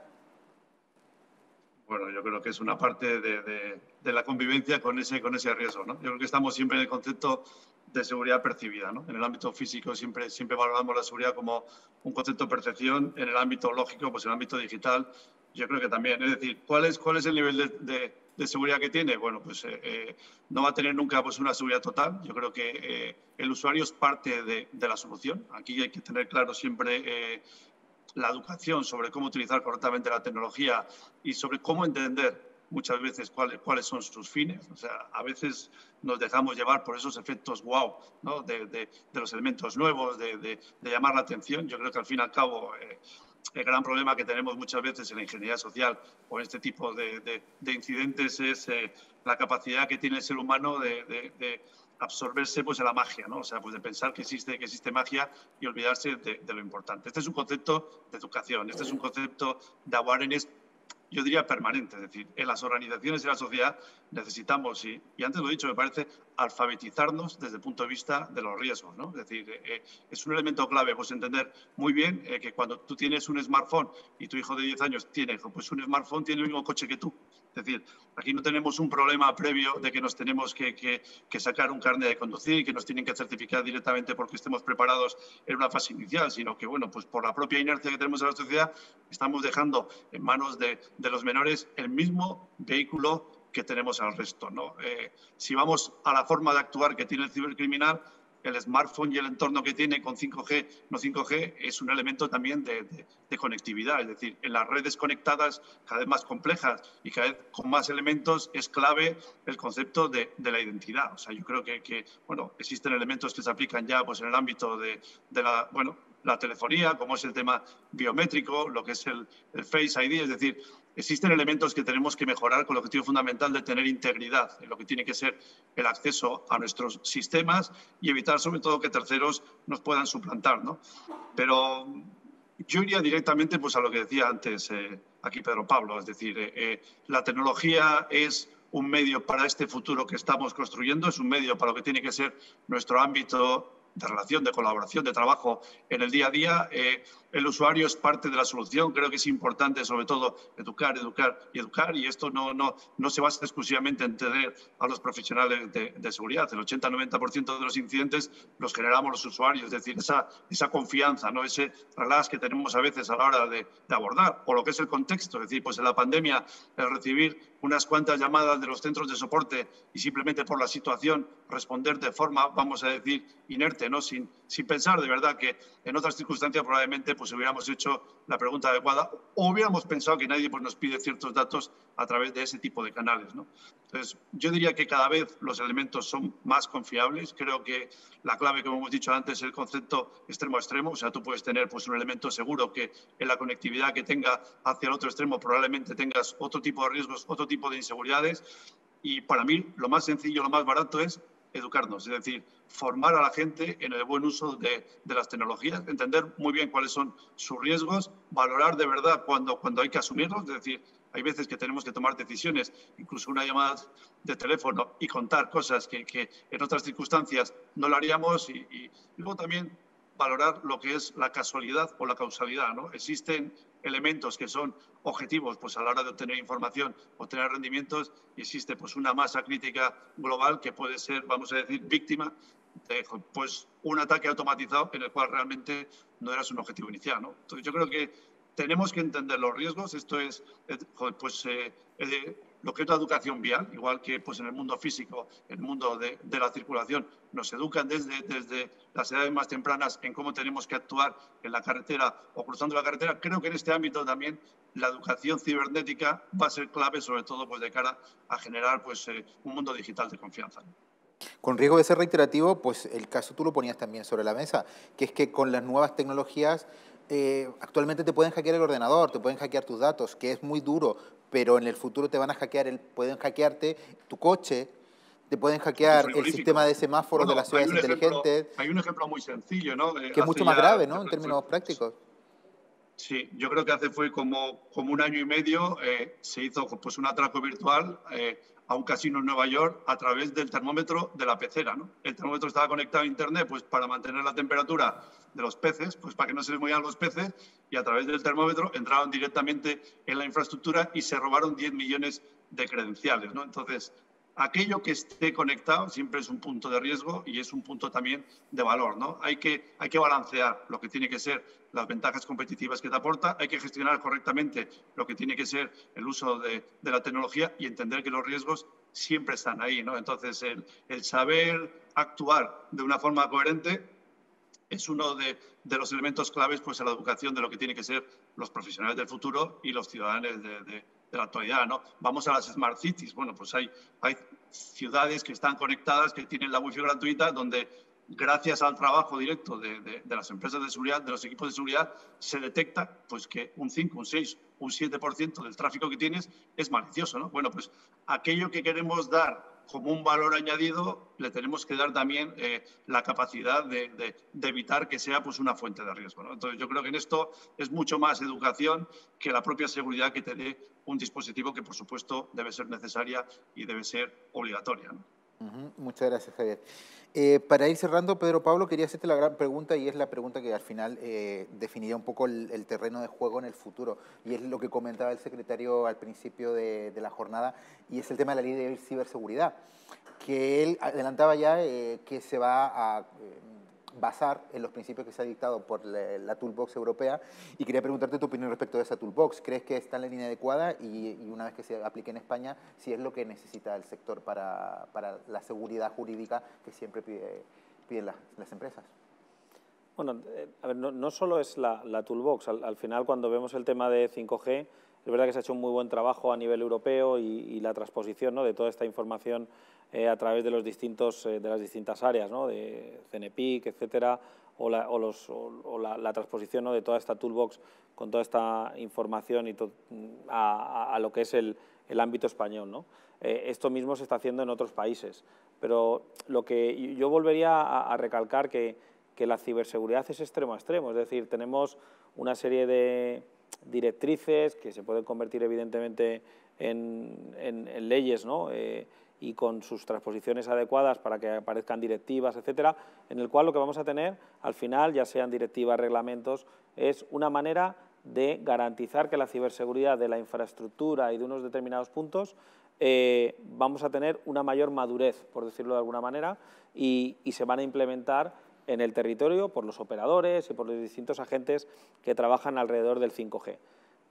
Bueno, yo creo que es una parte de la convivencia con ese riesgo, ¿no? Yo creo que estamos siempre en el concepto de seguridad percibida, ¿no? En el ámbito físico siempre valoramos la seguridad como un concepto de percepción, en el ámbito lógico, pues en el ámbito digital, yo creo que también. Es decir, ¿cuál es el nivel de seguridad que tiene? Bueno, pues no va a tener nunca pues, una seguridad total. Yo creo que el usuario es parte de la solución. Aquí hay que tener claro siempre la educación sobre cómo utilizar correctamente la tecnología y sobre cómo entender muchas veces cuáles son sus fines. O sea, a veces nos dejamos llevar por esos efectos wow, ¿no? de los elementos nuevos, de llamar la atención. Yo creo que al fin y al cabo el gran problema que tenemos muchas veces en la ingeniería social o en este tipo de incidentes es la capacidad que tiene el ser humano de absorberse pues, en la magia, ¿no? O sea, pues de pensar que existe magia y olvidarse de lo importante. Este es un concepto de educación, este es un concepto de awareness, yo diría permanente, es decir, en las organizaciones y la sociedad necesitamos, y antes lo he dicho, me parece, alfabetizarnos desde el punto de vista de los riesgos, ¿no? Es decir, es un elemento clave, pues entender muy bien que cuando tú tienes un smartphone y tu hijo de 10 años tiene pues un smartphone, tiene el mismo coche que tú. Es decir, aquí no tenemos un problema previo de que nos tenemos que sacar un carnet de conducir, que nos tienen que certificar directamente porque estemos preparados en una fase inicial, sino que, bueno, pues por la propia inercia que tenemos en la sociedad, estamos dejando en manos de los menores el mismo vehículo que tenemos al resto, ¿no? Si vamos a la forma de actuar que tiene el cibercriminal, el smartphone y el entorno que tiene con 5G, no 5G, es un elemento también de conectividad. Es decir, en las redes conectadas, cada vez más complejas y cada vez con más elementos, es clave el concepto de la identidad. O sea, yo creo que bueno, existen elementos que se aplican ya pues, en el ámbito de la telefonía, como es el tema biométrico, lo que es el Face ID, es decir, existen elementos que tenemos que mejorar con el objetivo fundamental de tener integridad en lo que tiene que ser el acceso a nuestros sistemas y evitar sobre todo que terceros nos puedan suplantar, ¿no? Pero yo iría directamente pues, a lo que decía antes aquí Pedro Pablo, es decir, la tecnología es un medio para este futuro que estamos construyendo, es un medio para lo que tiene que ser nuestro ámbito de relación, de colaboración, de trabajo en el día a día. El usuario es parte de la solución. Creo que es importante, sobre todo, educar, y esto no se basa exclusivamente en tener a los profesionales de seguridad. El 80-90% de los incidentes los generamos los usuarios, es decir, esa confianza, ¿no? Ese relax que tenemos a veces a la hora de abordar, o lo que es el contexto, es decir, pues en la pandemia, el recibir unas cuantas llamadas de los centros de soporte y simplemente por la situación responder de forma, vamos a decir, inerte, ¿no? Sin pensar de verdad que en otras circunstancias probablemente pues hubiéramos hecho la pregunta adecuada o hubiéramos pensado que nadie pues, nos pide ciertos datos a través de ese tipo de canales, ¿no? Entonces, yo diría que cada vez los elementos son más confiables. Creo que la clave, como hemos dicho antes, es el concepto extremo a extremo. O sea, tú puedes tener pues, un elemento seguro que en la conectividad que tenga hacia el otro extremo probablemente tengas otro tipo de riesgos, otro tipo de inseguridades. Y para mí, lo más sencillo, lo más barato es educarnos, es decir, formar a la gente en el buen uso de las tecnologías, entender muy bien cuáles son sus riesgos, valorar de verdad cuando hay que asumirlos, es decir, hay veces que tenemos que tomar decisiones, incluso una llamada de teléfono y contar cosas que en otras circunstancias no lo haríamos y luego también valorar lo que es la casualidad o la causalidad, ¿no? Existen elementos que son objetivos pues, a la hora de obtener información, obtener rendimientos, y existe pues, una masa crítica global que puede ser, vamos a decir, víctima de pues, un ataque automatizado en el cual realmente no eras un objetivo inicial, ¿no? Entonces, yo creo que tenemos que entender los riesgos. Esto es pues, lo que es la educación vial, igual que pues, en el mundo físico, en el mundo de la circulación, nos educan desde las edades más tempranas en cómo tenemos que actuar en la carretera o cruzando la carretera. Creo que en este ámbito también la educación cibernética va a ser clave, sobre todo pues, de cara a generar pues, un mundo digital de confianza. Con riesgo de ser reiterativo, pues el caso tú lo ponías también sobre la mesa, que es que con las nuevas tecnologías actualmente te pueden hackear el ordenador, te pueden hackear tus datos, que es muy duro, pero en el futuro te van a hackear, pueden hackearte tu coche, te pueden hackear el sistema de semáforos de las ciudades inteligentes. Hay un ejemplo muy sencillo, ¿no? Que es mucho más grave, ¿no? En términos prácticos. Sí, yo creo que hace fue como 1 año y medio se hizo pues, un atraco virtual a un casino en Nueva York a través del termómetro de la pecera, ¿no? El termómetro estaba conectado a internet pues, para mantener la temperatura de los peces, pues para que no se les morían los peces, y a través del termómetro entraron directamente en la infraestructura y se robaron 10 millones de credenciales, ¿no? Entonces, aquello que esté conectado siempre es un punto de riesgo y es un punto también de valor, ¿no? Hay que balancear lo que tiene que ser las ventajas competitivas que te aporta, hay que gestionar correctamente lo que tiene que ser el uso de la tecnología y entender que los riesgos siempre están ahí, ¿no? Entonces, el saber actuar de una forma coherente es uno de los elementos claves pues, en la educación de lo que tienen que ser los profesionales del futuro y los ciudadanos de la actualidad, ¿no? Vamos a las Smart Cities. Bueno, pues hay ciudades que están conectadas, que tienen la wifi gratuita, donde gracias al trabajo directo de las empresas de seguridad, de los equipos de seguridad, se detecta pues, que un 5, un 6, un 7% del tráfico que tienes es malicioso, ¿no? Bueno, pues aquello que queremos dar como un valor añadido, le tenemos que dar también la capacidad de evitar que sea pues, una fuente de riesgo, ¿no? Entonces, yo creo que en esto es mucho más educación que la propia seguridad que te dé un dispositivo que, por supuesto, debe ser necesaria y debe ser obligatoria, ¿no? Muchas gracias, Javier. Para ir cerrando, Pedro Pablo, quería hacerte la gran pregunta y es la pregunta que al final definiría un poco el terreno de juego en el futuro. Y es lo que comentaba el secretario al principio de la jornada y es el tema de la ley de ciberseguridad, que él adelantaba ya que se va a basar en los principios que se ha dictado por la Toolbox europea y quería preguntarte tu opinión respecto de esa Toolbox. ¿Crees que está en la línea adecuada y una vez que se aplique en España, si es lo que necesita el sector para la seguridad jurídica que siempre piden las empresas? Bueno, a ver, no solo es la Toolbox. Al final, cuando vemos el tema de 5G, es verdad que se ha hecho un muy buen trabajo a nivel europeo y la transposición, ¿no?, de toda esta información a través de las distintas áreas, ¿no?, de CNPIC, etcétera, o la transposición, ¿no?, de toda esta Toolbox con toda esta información a lo que es el ámbito español, ¿no? Esto mismo se está haciendo en otros países, pero lo que yo volvería a recalcar que la ciberseguridad es extremo a extremo, es decir, tenemos una serie de directrices que se pueden convertir evidentemente en leyes, ¿no?, y con sus transposiciones adecuadas para que aparezcan directivas, etcétera, en el cual lo que vamos a tener al final, ya sean directivas, reglamentos, es una manera de garantizar que la ciberseguridad de la infraestructura y de unos determinados puntos vamos a tener una mayor madurez, por decirlo de alguna manera, y se van a implementar en el territorio por los operadores y por los distintos agentes que trabajan alrededor del 5G.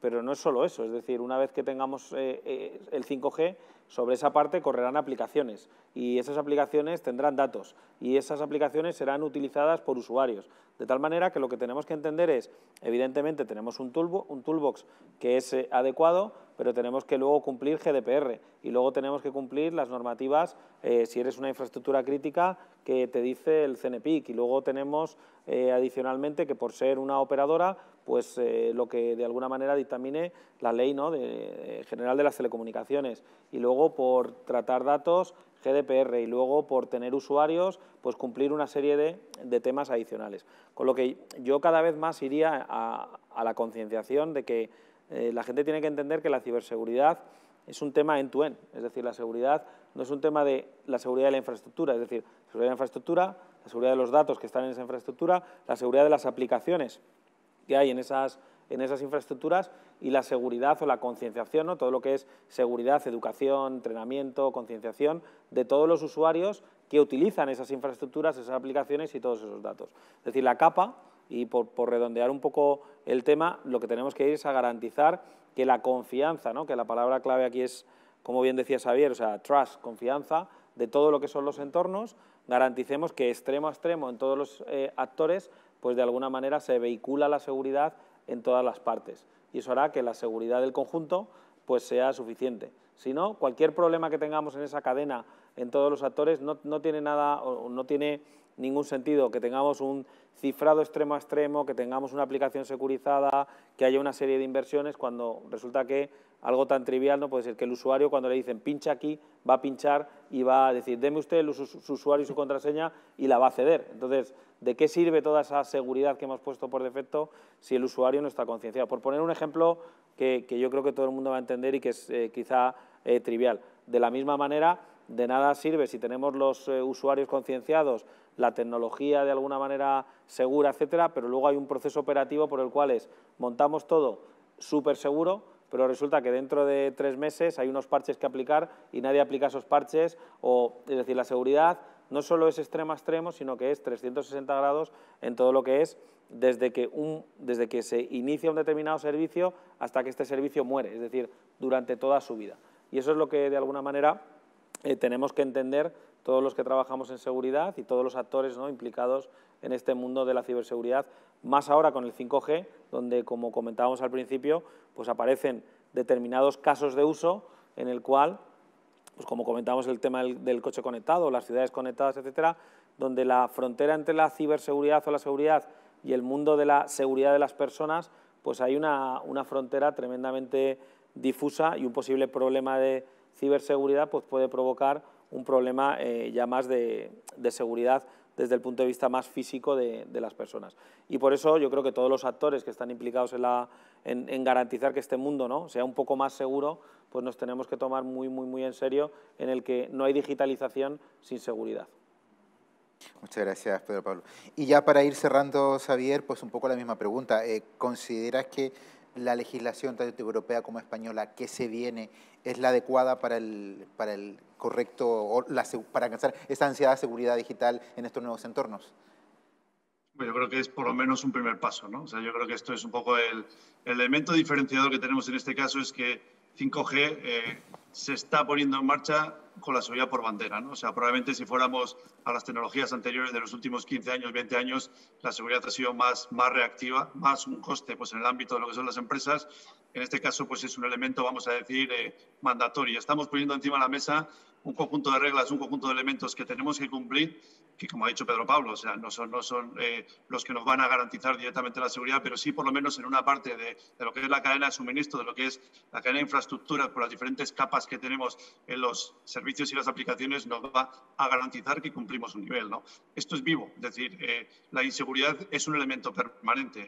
Pero no es solo eso, es decir, una vez que tengamos el 5G, sobre esa parte correrán aplicaciones y esas aplicaciones tendrán datos y esas aplicaciones serán utilizadas por usuarios. De tal manera que lo que tenemos que entender es, evidentemente tenemos un toolbox que es adecuado, pero tenemos que luego cumplir GDPR y luego tenemos que cumplir las normativas si eres una infraestructura crítica que te dice el CNPIC y luego tenemos adicionalmente que por ser una operadora pues lo que de alguna manera dictamine la ley, ¿no?, general de las telecomunicaciones y luego por tratar datos GDPR y luego por tener usuarios pues cumplir una serie de temas adicionales. Con lo que yo cada vez más iría a la concienciación de que la gente tiene que entender que la ciberseguridad es un tema end-to-end, es decir, la seguridad no es un tema de la seguridad de la infraestructura, es decir, la seguridad de la infraestructura, la seguridad de los datos que están en esa infraestructura, la seguridad de las aplicaciones que hay en esas infraestructuras y la seguridad o la concienciación, ¿no?, todo lo que es seguridad, educación, entrenamiento, concienciación de todos los usuarios que utilizan esas infraestructuras, esas aplicaciones y todos esos datos. Es decir, la capa, y por redondear un poco el tema, lo que tenemos que ir es a garantizar que la confianza, ¿no?, que la palabra clave aquí es, como bien decía Xavier, o sea, trust, confianza de todo lo que son los entornos, garanticemos que extremo a extremo en todos los actores, pues de alguna manera se vehicula la seguridad en todas las partes y eso hará que la seguridad del conjunto pues sea suficiente. Si no, cualquier problema que tengamos en esa cadena en todos los actores no tiene nada o no tiene ningún sentido que tengamos un cifrado extremo a extremo, que tengamos una aplicación securizada, que haya una serie de inversiones cuando resulta que algo tan trivial no puede ser que el usuario cuando le dicen pincha aquí va a pinchar y va a decir deme usted su usuario y su contraseña y la va a ceder. Entonces, ¿de qué sirve toda esa seguridad que hemos puesto por defecto si el usuario no está concienciado? Por poner un ejemplo que yo creo que todo el mundo va a entender y que es quizá trivial. De la misma manera, de nada sirve si tenemos los usuarios concienciados, la tecnología de alguna manera segura, etcétera, pero luego hay un proceso operativo por el cual montamos todo súper seguro, pero resulta que dentro de 3 meses hay unos parches que aplicar y nadie aplica esos parches, es decir, la seguridad no solo es extremo a extremo, sino que es 360 grados en todo lo que es desde que se inicia un determinado servicio hasta que este servicio muere, es decir, durante toda su vida. Y eso es lo que de alguna manera tenemos que entender todos los que trabajamos en seguridad y todos los actores, ¿no?, implicados en este mundo de la ciberseguridad, más ahora con el 5G, donde, como comentábamos al principio, pues aparecen determinados casos de uso en el cual, pues como comentábamos el tema del coche conectado, las ciudades conectadas, etcétera, donde la frontera entre la ciberseguridad o la seguridad y el mundo de la seguridad de las personas, pues hay una frontera tremendamente difusa y un posible problema de ciberseguridad pues puede provocar un problema ya más de seguridad desde el punto de vista más físico de las personas. Y por eso yo creo que todos los actores que están implicados en garantizar que este mundo, ¿no?, sea un poco más seguro, pues nos tenemos que tomar muy en serio, en el que no hay digitalización sin seguridad. Muchas gracias, Pedro Pablo. Y ya para ir cerrando, Xavier, pues un poco la misma pregunta. ¿Consideras que la legislación tanto europea como española que se viene es la adecuada para el correcto, o para alcanzar esa ansiada seguridad digital en estos nuevos entornos? Yo creo que es por lo menos un primer paso, ¿no? O sea, yo creo que esto es un poco el elemento diferenciador que tenemos en este caso, es que 5G se está poniendo en marcha con la seguridad por bandera, ¿no? O sea, probablemente si fuéramos a las tecnologías anteriores de los últimos 15 años, 20 años, la seguridad ha sido más reactiva, más un coste pues, en el ámbito de lo que son las empresas. En este caso, pues es un elemento, vamos a decir, mandatorio. Estamos poniendo encima de la mesa un conjunto de reglas, un conjunto de elementos que tenemos que cumplir, que, como ha dicho Pedro Pablo, o sea, no son los que nos van a garantizar directamente la seguridad, pero sí por lo menos en una parte de lo que es la cadena de suministro, de lo que es la cadena de infraestructuras, por las diferentes capas que tenemos en los servicios y las aplicaciones, nos va a garantizar que cumplimos un nivel, ¿no? Esto es vivo, es decir, la inseguridad es un elemento permanente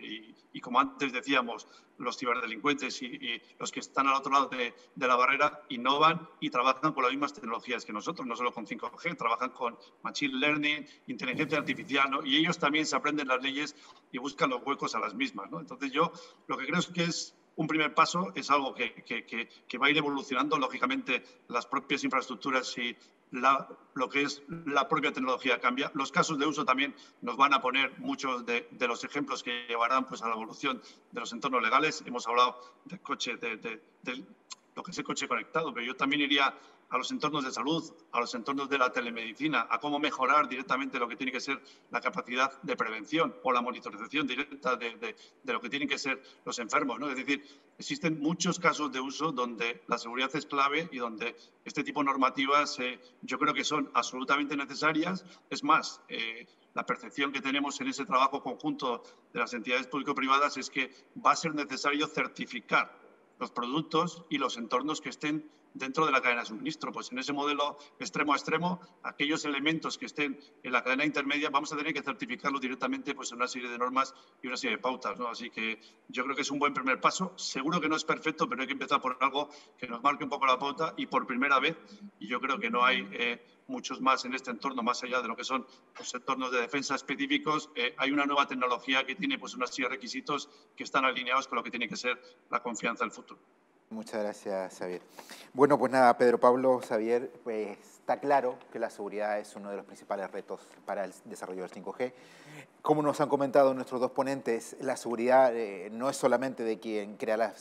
y como antes decíamos, los ciberdelincuentes y los que están al otro lado de la barrera innovan y trabajan con las mismas tecnologías que nosotros, no solo con 5G, trabajan con Machine Learning, inteligencia artificial, ¿no? Y ellos también se aprenden las leyes y buscan los huecos a las mismas, ¿no? Entonces yo lo que creo es que es un primer paso, es algo que va a ir evolucionando, lógicamente las propias infraestructuras y lo que es la propia tecnología cambia. Los casos de uso también nos van a poner muchos de los ejemplos que llevarán pues, a la evolución de los entornos legales. Hemos hablado del coche, de lo que es el coche conectado, pero yo también iría a los entornos de salud, a los entornos de la telemedicina, a cómo mejorar directamente lo que tiene que ser la capacidad de prevención o la monitorización directa de lo que tienen que ser los enfermos, ¿no? Es decir, existen muchos casos de uso donde la seguridad es clave y donde este tipo de normativas yo creo que son absolutamente necesarias. Es más, la percepción que tenemos en ese trabajo conjunto de las entidades público-privadas es que va a ser necesario certificar los productos y los entornos que estén dentro de la cadena de suministro. Pues en ese modelo extremo a extremo, aquellos elementos que estén en la cadena intermedia vamos a tener que certificarlos directamente pues, en una serie de normas y una serie de pautas, ¿no? Así que yo creo que es un buen primer paso. Seguro que no es perfecto, pero hay que empezar por algo que nos marque un poco la pauta y por primera vez, y yo creo que no hay muchos más en este entorno, más allá de lo que son los entornos de defensa específicos, hay una nueva tecnología que tiene pues, una serie de requisitos que están alineados con lo que tiene que ser la confianza del futuro. Muchas gracias, Xavier. Bueno, pues nada, Pedro Pablo, Xavier, pues está claro que la seguridad es uno de los principales retos para el desarrollo del 5G. Como nos han comentado nuestros dos ponentes, la seguridad no es solamente de quien crea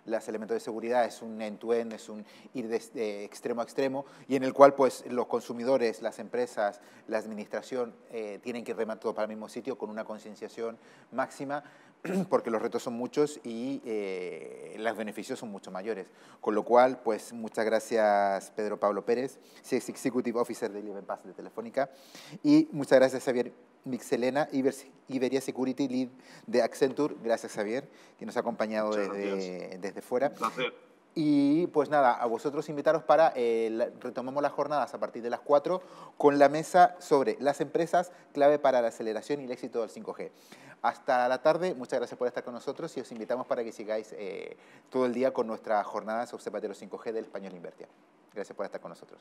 los elementos de seguridad, es un end-to-end, es un ir de extremo a extremo, y en el cual pues los consumidores, las empresas, la administración tienen que remar todo para el mismo sitio con una concienciación máxima, porque los retos son muchos y los beneficios son mucho mayores. Con lo cual, pues muchas gracias Pedro Pablo Pérez, Executive Officer de Ilevenpass de Telefónica, y muchas gracias Xavier Mixelena, Iberia Security Lead de Accenture. Gracias Xavier, que nos ha acompañado desde fuera. Un placer. Y pues nada, a vosotros invitaros para, retomamos las jornadas a partir de las 4 con la mesa sobre las empresas clave para la aceleración y el éxito del 5G. Hasta la tarde, muchas gracias por estar con nosotros y os invitamos para que sigáis todo el día con nuestras jornadas Observatorio 5G del Español Invertia. Gracias por estar con nosotros.